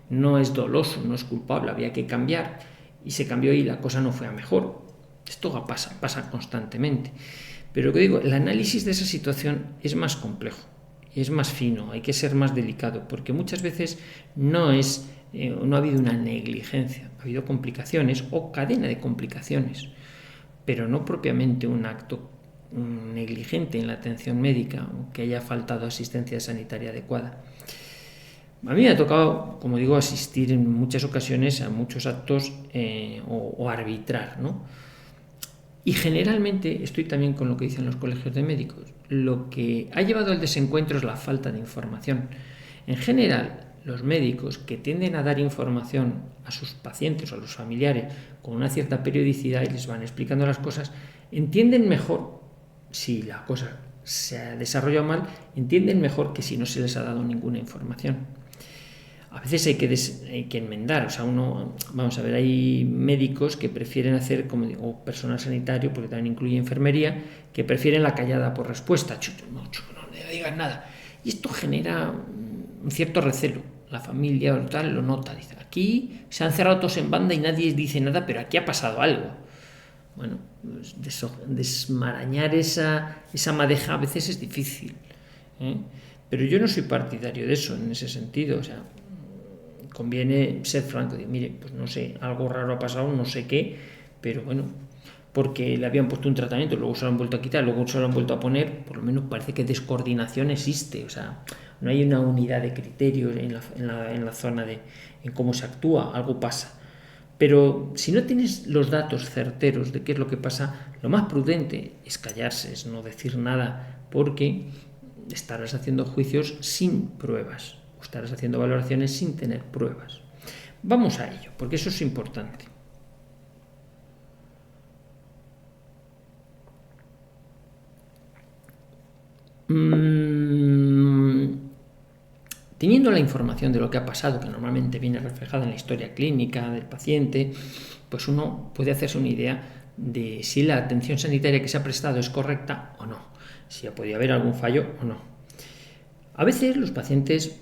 No es doloso, no es culpable, había que cambiar. Y se cambió y la cosa no fue a mejor. Esto pasa constantemente. Pero lo que digo, el análisis de esa situación es más complejo, es más fino, hay que ser más delicado, porque muchas veces no ha habido una negligencia, ha habido complicaciones o cadena de complicaciones, pero no propiamente un acto negligente en la atención médica o que haya faltado asistencia sanitaria adecuada. A mí me ha tocado, como digo, asistir en muchas ocasiones a muchos actos o arbitrar, ¿no? Y generalmente estoy también con lo que dicen los colegios de médicos. Lo que ha llevado al desencuentro es la falta de información. En general, los médicos que tienden a dar información a sus pacientes o a los familiares con una cierta periodicidad y les van explicando las cosas, entienden mejor si la cosa se ha desarrollado mal, entienden mejor que si no se les ha dado ninguna información. A veces hay que enmendar, o sea, vamos a ver, hay médicos que prefieren hacer, como digo, o personal sanitario, porque también incluye enfermería, que prefieren la callada por respuesta, no le digan nada. Y esto genera un cierto recelo. La familia o tal lo nota, dice, aquí se han cerrado todos en banda y nadie dice nada, pero aquí ha pasado algo. Bueno, pues desmarañar esa madeja a veces es difícil, ¿eh? Pero yo no soy partidario de eso en ese sentido, o sea, conviene ser franco, decir, mire, pues no sé, algo raro ha pasado, no sé qué, pero bueno, porque le habían puesto un tratamiento, luego se lo han vuelto a quitar, luego se lo han vuelto a poner, por lo menos parece que descoordinación existe, o sea, no hay una unidad de criterios en la zona en cómo se actúa, algo pasa. Pero si no tienes los datos certeros de qué es lo que pasa, lo más prudente es callarse, es no decir nada, porque estarás haciendo juicios sin pruebas, o estarás haciendo valoraciones sin tener pruebas. Vamos a ello, porque eso es importante. Teniendo la información de lo que ha pasado, que normalmente viene reflejada en la historia clínica del paciente, pues uno puede hacerse una idea de si la atención sanitaria que se ha prestado es correcta o no, si ha podido haber algún fallo o no. A veces los pacientes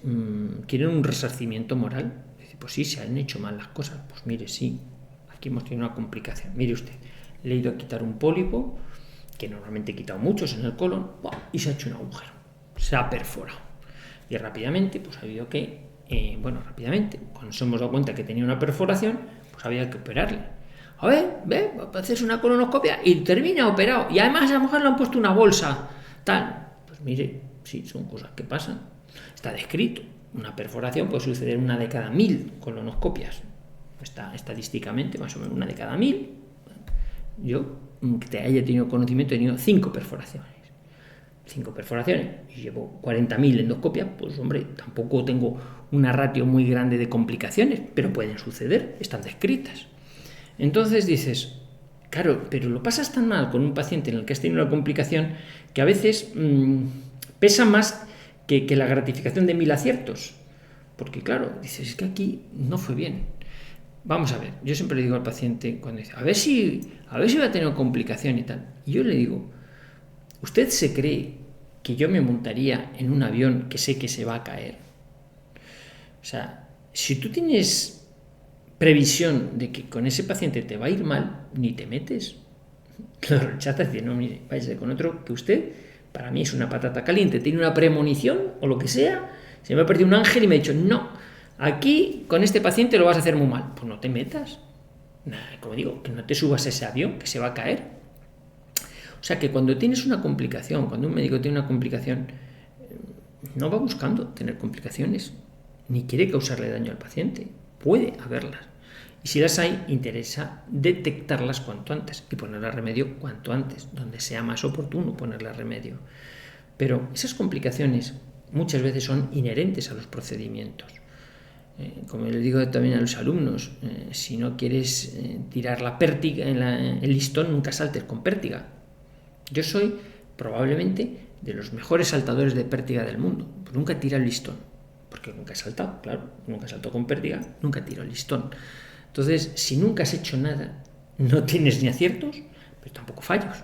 quieren un resarcimiento moral. Dice, pues sí, se han hecho mal las cosas. Pues mire, sí, aquí hemos tenido una complicación. Mire usted, le he ido a quitar un pólipo, que normalmente he quitado muchos en el colon, y se ha hecho un agujero, se ha perforado. Y rápidamente, pues ha habido que, rápidamente, cuando nos hemos dado cuenta que tenía una perforación, pues había que operarle. A ver, haces una colonoscopia y termina operado. Y además a la mujer le han puesto una bolsa, tal. Pues mire, sí, son cosas que pasan. Está descrito. Una perforación puede suceder una de cada 1000 colonoscopias. Está estadísticamente, más o menos una de cada 1000. Yo, que haya tenido conocimiento, he tenido 5 perforaciones. 5 perforaciones y llevo 40.000 endoscopias, pues hombre, tampoco tengo una ratio muy grande de complicaciones, pero pueden suceder, están descritas. Entonces dices, claro, pero lo pasas tan mal con un paciente en el que has tenido una complicación que a veces pesa más que la gratificación de 1000 aciertos. Porque claro, dices, es que aquí no fue bien. Vamos a ver, yo siempre le digo al paciente cuando dice, a ver si va a tener complicación y tal. Y yo le digo, ¿usted se cree que yo me montaría en un avión que sé que se va a caer? O sea, si tú tienes previsión de que con ese paciente te va a ir mal, ni te metes. Lo rechazas y dices, no, mire, váyase con otro que usted, para mí es una patata caliente, tiene una premonición o lo que sea, se me ha perdido un ángel y me ha dicho, no, aquí con este paciente lo vas a hacer muy mal. Pues no te metas. Como digo, que no te subas a ese avión que se va a caer. O sea que cuando tienes una complicación, cuando un médico tiene una complicación, no va buscando tener complicaciones, ni quiere causarle daño al paciente. Puede haberlas. Y si las hay, interesa detectarlas cuanto antes y ponerle remedio cuanto antes, donde sea más oportuno ponerle remedio. Pero esas complicaciones muchas veces son inherentes a los procedimientos. Como les digo también a los alumnos, si no quieres tirar la pértiga, el listón, nunca saltes con pértiga. Yo soy probablemente de los mejores saltadores de pértiga del mundo, pero nunca tiro el listón, porque nunca he saltado, claro, nunca he saltado con pértiga, nunca tiro el listón. Entonces, si nunca has hecho nada, no tienes ni aciertos, pero tampoco fallos.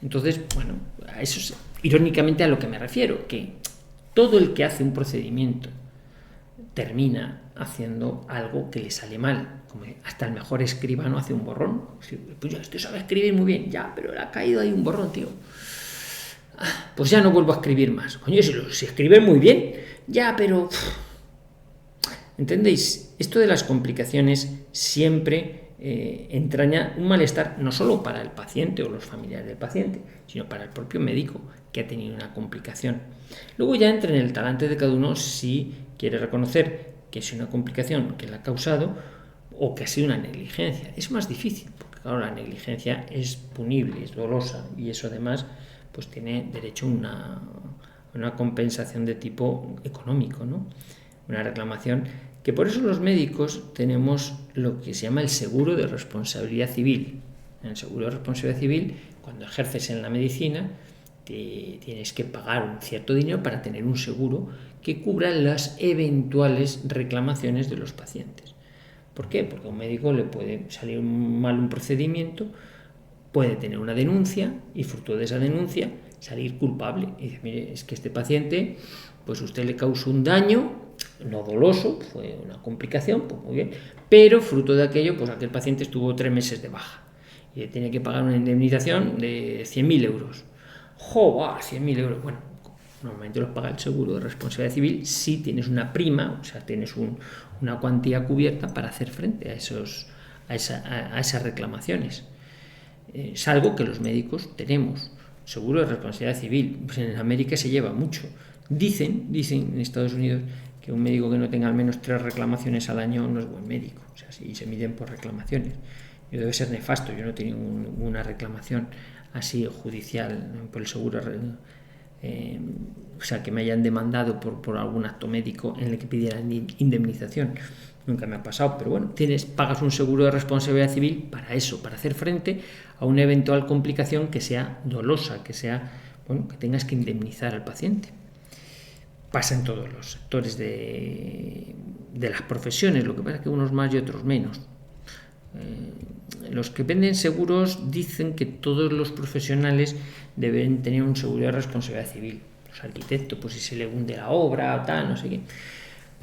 Entonces, bueno, a eso es irónicamente a lo que me refiero, que todo el que hace un procedimiento termina haciendo algo que le sale mal. Como hasta el mejor escribano hace un borrón. Pues ya, este sabe escribir muy bien, ya, pero le ha caído ahí un borrón, tío. Pues ya no vuelvo a escribir más. Coño, si escribe muy bien, ya, pero... ¿Entendéis? Esto de las complicaciones siempre entraña un malestar no solo para el paciente o los familiares del paciente, sino para el propio médico que ha tenido una complicación. Luego ya entra en el talante de cada uno si quiere reconocer que es una complicación que la ha causado o que ha sido una negligencia. Es más difícil, porque claro, la negligencia es punible, es dolosa y eso además pues tiene derecho a una compensación de tipo económico, ¿no? Una reclamación que por eso los médicos tenemos lo que se llama el seguro de responsabilidad civil. En el seguro de responsabilidad civil, cuando ejerces en la medicina, tienes que pagar un cierto dinero para tener un seguro que cubra las eventuales reclamaciones de los pacientes. ¿Por qué? Porque a un médico le puede salir mal un procedimiento, puede tener una denuncia y fruto de esa denuncia salir culpable. Y dice, mire, es que este paciente, pues usted le causó un daño, no doloso, fue una complicación, pues muy bien, pero fruto de aquello, pues aquel paciente estuvo 3 meses de baja y le tiene que pagar una indemnización de 100.000 euros. ¡Joder! 100.000 euros. Bueno, normalmente los paga el seguro de responsabilidad civil si tienes una prima, o sea, tienes una cuantía cubierta para hacer frente a esas reclamaciones. Es algo que los médicos tenemos. Seguro de responsabilidad civil. Pues en América se lleva mucho. Dicen en Estados Unidos que un médico que no tenga al menos 3 reclamaciones al año no es buen médico. O sea, si se miden por reclamaciones. Yo debe ser nefasto, yo no he tenido ninguna reclamación así judicial por el seguro, o sea, que me hayan demandado por algún acto médico en el que pidieran indemnización. Nunca me ha pasado, pero bueno, pagas un seguro de responsabilidad civil para eso, para hacer frente a una eventual complicación que sea dolosa, que sea, bueno, que tengas que indemnizar al paciente. Pasa en todos los sectores de las profesiones, lo que pasa es que unos más y otros menos. Los que venden seguros dicen que todos los profesionales deben tener un seguro de responsabilidad civil. Los arquitectos, pues si se le hunde la obra o tal, no sé qué.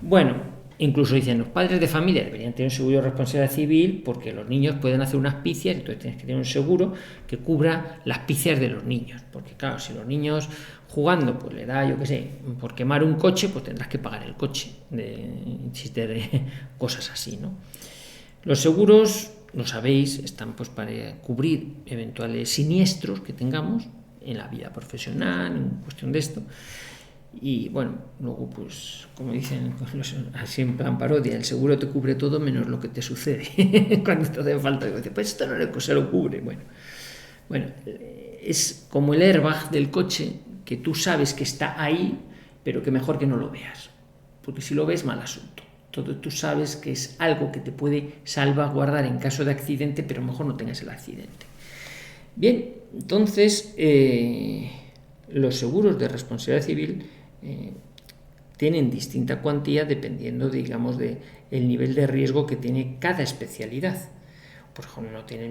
Bueno, incluso dicen los padres de familia deberían tener un seguro de responsabilidad civil porque los niños pueden hacer unas picias, entonces tienes que tener un seguro que cubra las picias de los niños. Porque claro, si los niños jugando pues le da, yo qué sé, por quemar un coche, pues tendrás que pagar el coche, cosas así, ¿no? Los seguros, lo sabéis, están pues para cubrir eventuales siniestros que tengamos en la vida profesional, en cuestión de esto. Y bueno, luego pues, como dicen así en plan parodia, el seguro te cubre todo menos lo que te sucede. Cuando te hace falta, pues esto no se lo cubre. Bueno, es como el airbag del coche, que tú sabes que está ahí, pero que mejor que no lo veas. Porque si lo ves, mal asunto. Tú sabes que es algo que te puede salvaguardar en caso de accidente, pero mejor no tengas el accidente. Bien, entonces los seguros de responsabilidad civil tienen distinta cuantía dependiendo, digamos, del nivel de riesgo que tiene cada especialidad. Por ejemplo, no tiene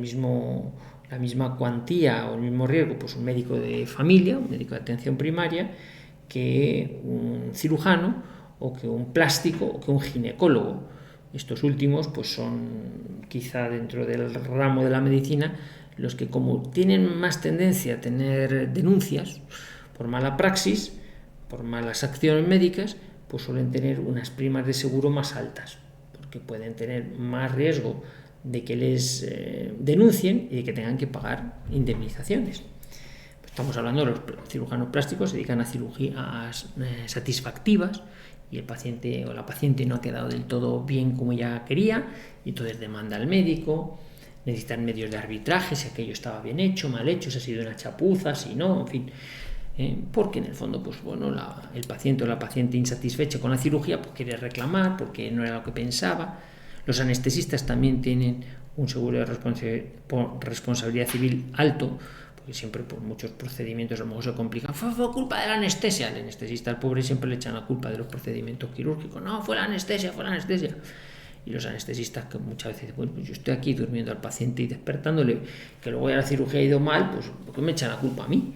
la misma cuantía o el mismo riesgo pues un médico de familia, un médico de atención primaria, que un cirujano, o que un plástico, o que un ginecólogo. Estos últimos pues son quizá dentro del ramo de la medicina los que, como tienen más tendencia a tener denuncias por mala praxis, por malas acciones médicas, pues suelen tener unas primas de seguro más altas, porque pueden tener más riesgo de que les denuncien y de que tengan que pagar indemnizaciones. Estamos hablando de los cirujanos plásticos, se dedican a cirugías satisfactivas y el paciente o la paciente no ha quedado del todo bien como ella quería y entonces demanda al médico, necesitan medios de arbitraje, si aquello estaba bien hecho, mal hecho, si ha sido una chapuza, si no, en fin. Porque en el fondo, pues bueno, el paciente o la paciente insatisfecha con la cirugía pues quiere reclamar porque no era lo que pensaba. Los anestesistas también tienen un seguro de responsabilidad civil alto, porque siempre por muchos procedimientos a lo mejor se complican. Fue culpa de la anestesia. El anestesista, al pobre, siempre le echan la culpa de los procedimientos quirúrgicos. No, fue la anestesia. Y los anestesistas, que muchas veces dicen, bueno, pues yo estoy aquí durmiendo al paciente y despertándole, que luego ya la cirugía ha ido mal, pues ¿por qué me echan la culpa a mí?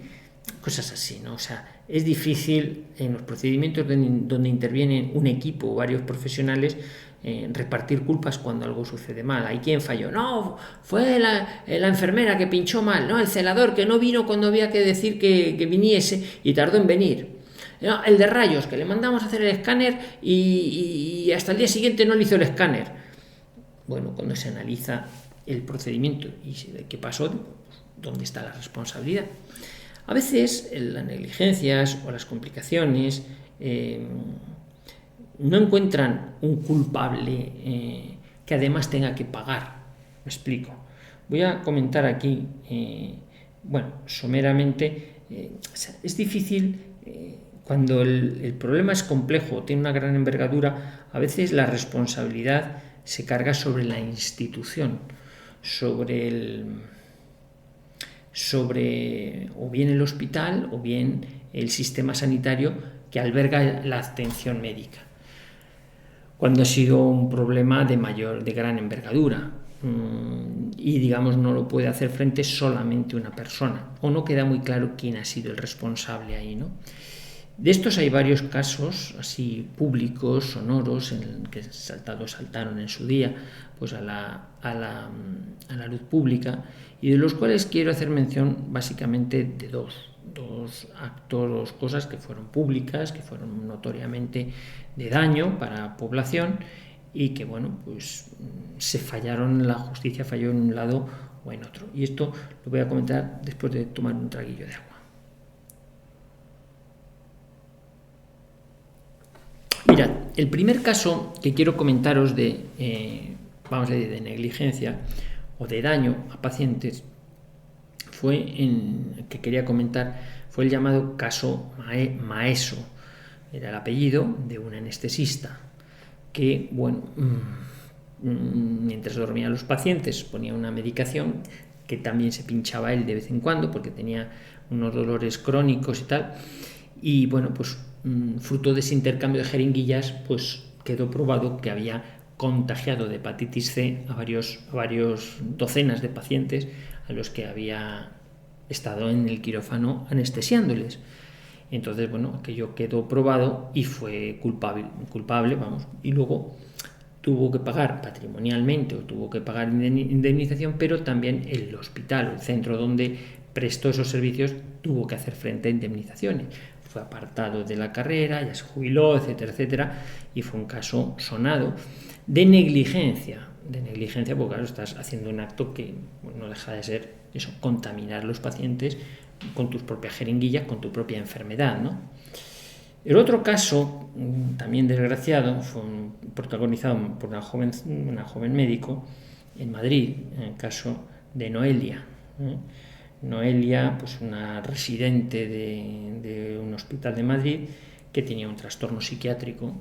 Cosas así, ¿no? O sea, es difícil en los procedimientos donde intervienen un equipo o varios profesionales repartir culpas cuando algo sucede mal. ¿Hay quien falló? No, fue la enfermera que pinchó mal, no, el celador que no vino cuando había que decir que viniese y tardó en venir. No, el de rayos, que le mandamos a hacer el escáner y hasta el día siguiente no le hizo el escáner. Bueno, cuando se analiza el procedimiento y se ve qué pasó, ¿dónde está la responsabilidad? A veces las negligencias o las complicaciones no encuentran un culpable que además tenga que pagar. Me explico. Voy a comentar aquí, someramente, es difícil cuando el problema es complejo, tiene una gran envergadura, a veces la responsabilidad se carga sobre la institución, sobre o bien el hospital o bien el sistema sanitario que alberga la atención médica. Cuando ha sido un problema de gran envergadura y digamos no lo puede hacer frente solamente una persona o no queda muy claro quién ha sido el responsable ahí, ¿no? De estos hay varios casos así públicos, sonoros, en que saltaron en su día pues a la luz pública, y de los cuales quiero hacer mención básicamente de dos actos, dos cosas que fueron públicas, que fueron notoriamente de daño para la población y que la justicia falló en un lado o en otro. Y esto lo voy a comentar después de tomar un traguillo de agua. Mirad, el primer caso que quiero comentaros vamos a decir, de negligencia o de daño a pacientes que quería comentar fue el llamado caso Maeso. Era el apellido de un anestesista que, bueno, mientras dormía a los pacientes ponía una medicación que también se pinchaba él de vez en cuando porque tenía unos dolores crónicos y tal. Y bueno, pues fruto de ese intercambio de jeringuillas, pues quedó probado que había contagiado de hepatitis C a varios docenas de pacientes a los que había estado en el quirófano anestesiándoles. Entonces, bueno, aquello quedó probado y fue culpable, vamos, y luego tuvo que pagar patrimonialmente o tuvo que pagar indemnización, pero también el hospital o el centro donde prestó esos servicios tuvo que hacer frente a indemnizaciones. Fue apartado de la carrera, ya se jubiló, etcétera, etcétera, y fue un caso sonado de negligencia, porque claro, estás haciendo un acto que no deja de ser eso, contaminar a los pacientes con tus propias jeringuillas, con tu propia enfermedad, ¿no? El otro caso, también desgraciado, fue protagonizado por una joven médico en Madrid, en el caso de Noelia. Noelia, pues una residente de un hospital de Madrid que tenía un trastorno psiquiátrico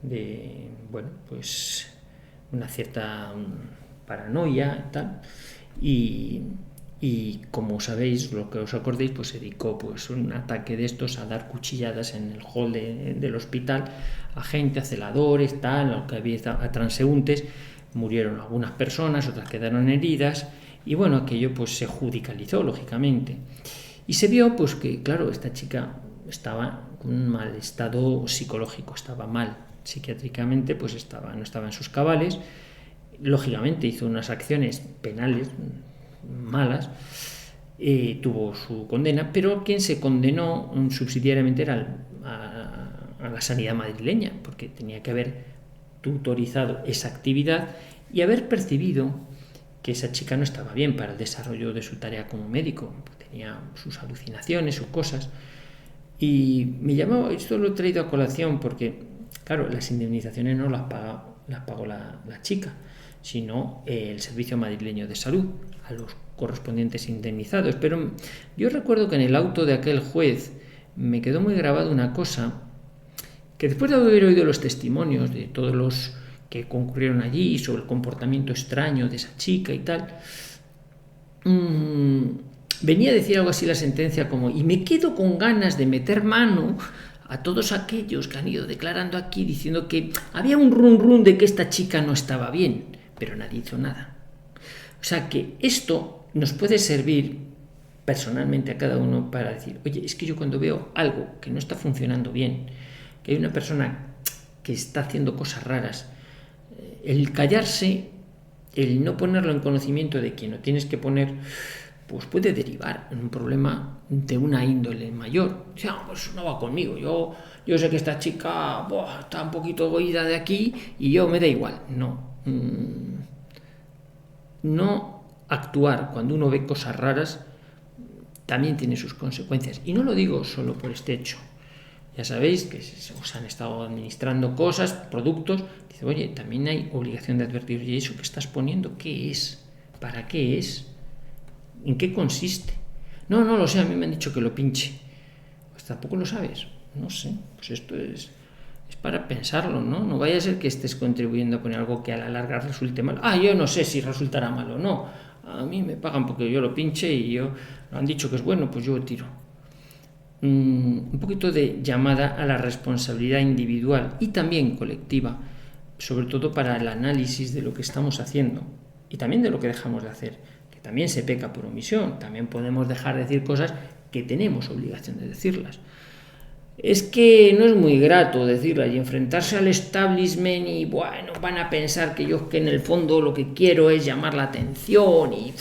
de, bueno, pues una cierta paranoia y tal, y como sabéis, lo que os acordéis, pues se dedicó pues un ataque de estos a dar cuchilladas en el hall del hospital a gente, a celadores, tal, a transeúntes. Murieron algunas personas, otras quedaron heridas, y bueno, aquello pues se judicializó, lógicamente. Y se vio pues que, claro, esta chica estaba en un mal estado psicológico, estaba mal psiquiátricamente, pues no estaba en sus cabales. Lógicamente hizo unas acciones penales malas, tuvo su condena, pero quien se condenó subsidiariamente era a la sanidad madrileña, porque tenía que haber tutorizado esa actividad y haber percibido que esa chica no estaba bien para el desarrollo de su tarea como médico, tenía sus alucinaciones, sus cosas. Y me llamó, esto lo he traído a colación porque, claro, las indemnizaciones no las pagó la chica, sino el Servicio Madrileño de Salud, a los correspondientes indemnizados. Pero yo recuerdo que en el auto de aquel juez me quedó muy grabada una cosa, que después de haber oído los testimonios de todos los que concurrieron allí sobre el comportamiento extraño de esa chica y tal, venía a decir algo así la sentencia como, y me quedo con ganas de meter mano a todos aquellos que han ido declarando aquí diciendo que había un run de que esta chica no estaba bien, pero nadie hizo nada. O sea que esto nos puede servir personalmente a cada uno para decir, oye, es que yo cuando veo algo que no está funcionando bien, que hay una persona que está haciendo cosas raras, el callarse, el no ponerlo en conocimiento de quien lo tienes que poner, pues puede derivar en un problema de una índole mayor. O sea, pues no va conmigo, yo sé que esta chica está un poquito oída de aquí y yo me da igual. No actuar cuando uno ve cosas raras también tiene sus consecuencias. Y no lo digo solo por este hecho. Ya sabéis que os han estado administrando cosas, productos. Dice, oye, también hay obligación de advertir, oye, eso que estás poniendo, ¿qué es? ¿Para qué es? ¿En qué consiste? No lo sé, a mí me han dicho que lo pinche. Pues tampoco lo sabes. No sé, pues esto es para pensarlo, ¿no? No vaya a ser que estés contribuyendo a poner algo que a la larga resulte mal. Yo no sé si resultará mal o no. A mí me pagan porque yo lo pinche y yo han dicho que es bueno, pues yo lo tiro. Un poquito de llamada a la responsabilidad individual y también colectiva, sobre todo para el análisis de lo que estamos haciendo y también de lo que dejamos de hacer, que también se peca por omisión, también podemos dejar de decir cosas que tenemos obligación de decirlas. Es que no es muy grato decirlas y enfrentarse al establishment y bueno, van a pensar que yo que en el fondo lo que quiero es llamar la atención y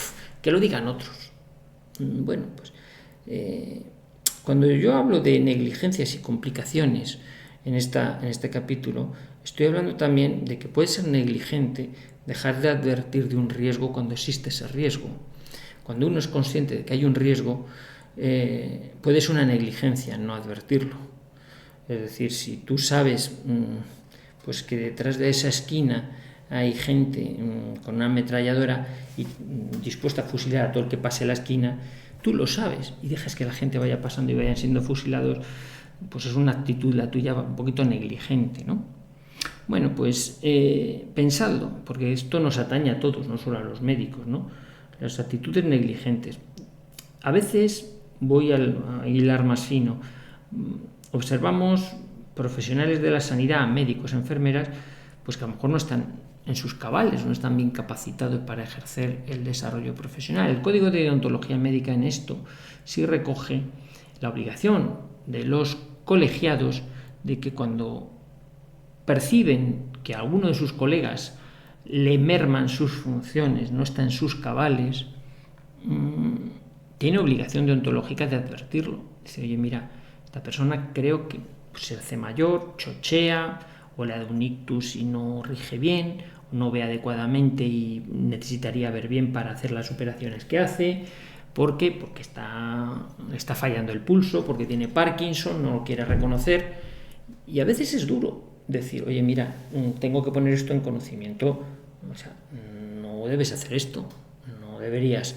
que lo digan otros. Bueno, pues cuando yo hablo de negligencias y complicaciones en este capítulo, estoy hablando también de que puede ser negligente dejar de advertir de un riesgo cuando existe ese riesgo. Cuando uno es consciente de que hay un riesgo, puede ser una negligencia no advertirlo. Es decir, si tú sabes pues que detrás de esa esquina hay gente con una ametralladora y dispuesta a fusilar a todo el que pase la esquina, tú lo sabes y dejas que la gente vaya pasando y vayan siendo fusilados, pues es una actitud la tuya un poquito negligente, ¿no? Bueno, pues pensadlo, porque esto nos atañe a todos, no solo a los médicos, ¿no? Las actitudes negligentes. A veces voy a hilar más fino. Observamos profesionales de la sanidad, médicos, enfermeras, pues que a lo mejor no están en sus cabales, no están bien capacitados para ejercer el desarrollo profesional. El Código de Deontología Médica en esto sí recoge la obligación de los colegiados de que cuando perciben que a alguno de sus colegas le merman sus funciones, no está en sus cabales, tiene obligación deontológica de advertirlo. Dice, oye, mira, esta persona creo que se hace mayor, chochea, o le da un ictus y no rige bien, no ve adecuadamente y necesitaría ver bien para hacer las operaciones que hace. ¿Por qué? Porque está fallando el pulso, porque tiene Parkinson, no lo quiere reconocer. Y a veces es duro decir, oye, mira, tengo que poner esto en conocimiento. O sea, no debes hacer esto, no deberías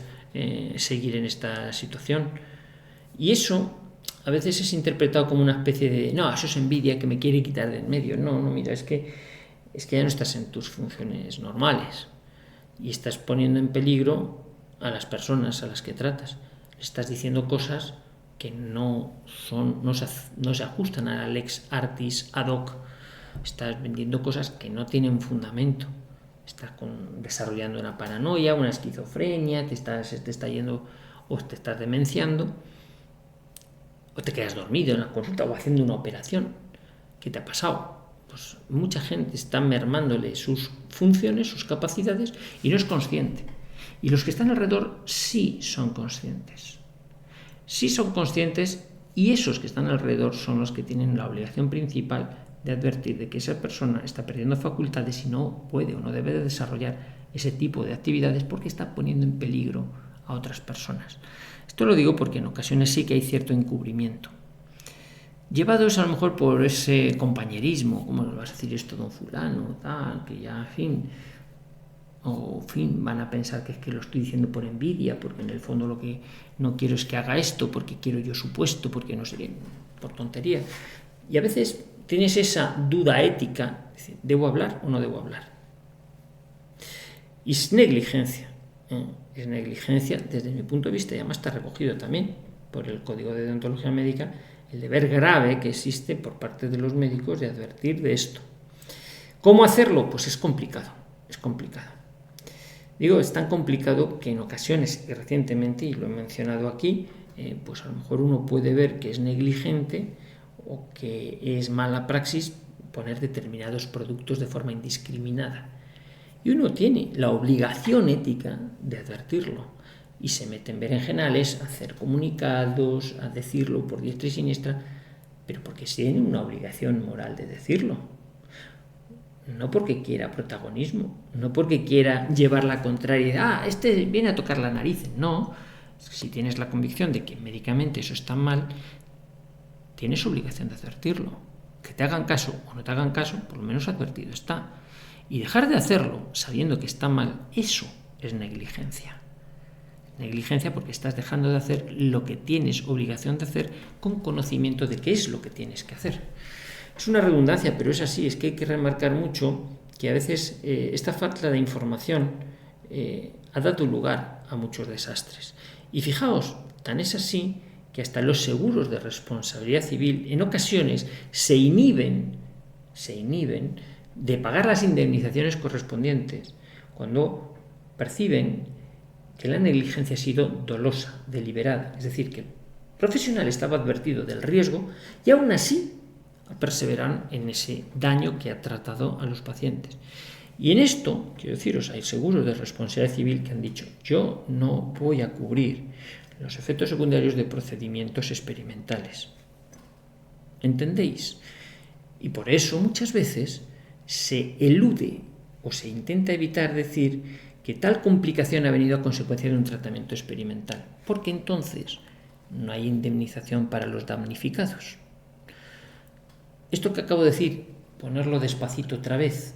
seguir en esta situación. Y eso a veces es interpretado como una especie de, no, eso es envidia que me quiere quitar de en medio. No, mira, es que ya no estás en tus funciones normales y estás poniendo en peligro a las personas a las que tratas. Le estás diciendo cosas que no se ajustan a la lex artis ad hoc. Estás vendiendo cosas que no tienen fundamento. Estás desarrollando una paranoia, una esquizofrenia, te está yendo o te estás demenciando, o te quedas dormido en la consulta o haciendo una operación. ¿Qué te ha pasado? Pues mucha gente está mermándole sus funciones, sus capacidades, y no es consciente. Y los que están alrededor sí son conscientes. Sí son conscientes, y esos que están alrededor son los que tienen la obligación principal de advertir de que esa persona está perdiendo facultades y no puede o no debe de desarrollar ese tipo de actividades porque está poniendo en peligro a otras personas. Esto lo digo porque en ocasiones sí que hay cierto encubrimiento. Llevados a lo mejor por ese compañerismo, ¿cómo le vas a decir esto, don fulano, tal, que ya, en fin, o en fin, van a pensar que es que lo estoy diciendo por envidia, porque en el fondo lo que no quiero es que haga esto, porque quiero yo su puesto, porque no sé, por tontería. Y a veces tienes esa duda ética, ¿debo hablar o no debo hablar? Y es negligencia. Es negligencia desde mi punto de vista, y además está recogido también por el Código de Deontología Médica, el deber grave que existe por parte de los médicos de advertir de esto. ¿Cómo hacerlo? Pues es complicado. Digo, es tan complicado que en ocasiones, y recientemente, y lo he mencionado aquí, pues a lo mejor uno puede ver que es negligente o que es mala praxis poner determinados productos de forma indiscriminada. Y uno tiene la obligación ética de advertirlo. Y se mete en berenjenales a hacer comunicados, a decirlo por diestra y siniestra, pero porque tiene una obligación moral de decirlo. No porque quiera protagonismo, no porque quiera llevar la contrariedad, este viene a tocar la nariz. No, si tienes la convicción de que médicamente eso está mal, tienes obligación de advertirlo. Que te hagan caso o no te hagan caso, por lo menos advertido está. Y dejar de hacerlo sabiendo que está mal, eso es negligencia. Negligencia porque estás dejando de hacer lo que tienes obligación de hacer con conocimiento de qué es lo que tienes que hacer. Es una redundancia, pero es así, es que hay que remarcar mucho que a veces esta falta de información ha dado lugar a muchos desastres. Y fijaos, tan es así que hasta los seguros de responsabilidad civil en ocasiones se inhiben de pagar las indemnizaciones correspondientes cuando perciben que la negligencia ha sido dolosa, deliberada, es decir, que el profesional estaba advertido del riesgo y aún así perseveran en ese daño que ha tratado a los pacientes. Y en esto, quiero deciros, hay seguros de responsabilidad civil que han dicho, yo no voy a cubrir los efectos secundarios de procedimientos experimentales. ¿Entendéis? Y por eso muchas veces se elude o se intenta evitar decir que tal complicación ha venido a consecuencia de un tratamiento experimental, porque entonces no hay indemnización para los damnificados. Esto que acabo de decir, ponerlo despacito otra vez,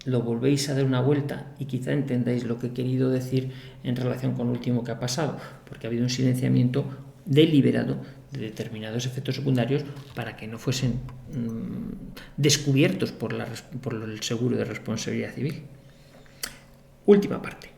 lo volvéis a dar una vuelta y quizá entendáis lo que he querido decir en relación con lo último que ha pasado, porque ha habido un silenciamiento deliberado de determinados efectos secundarios para que no fuesen descubiertos por el seguro de responsabilidad civil. Última parte.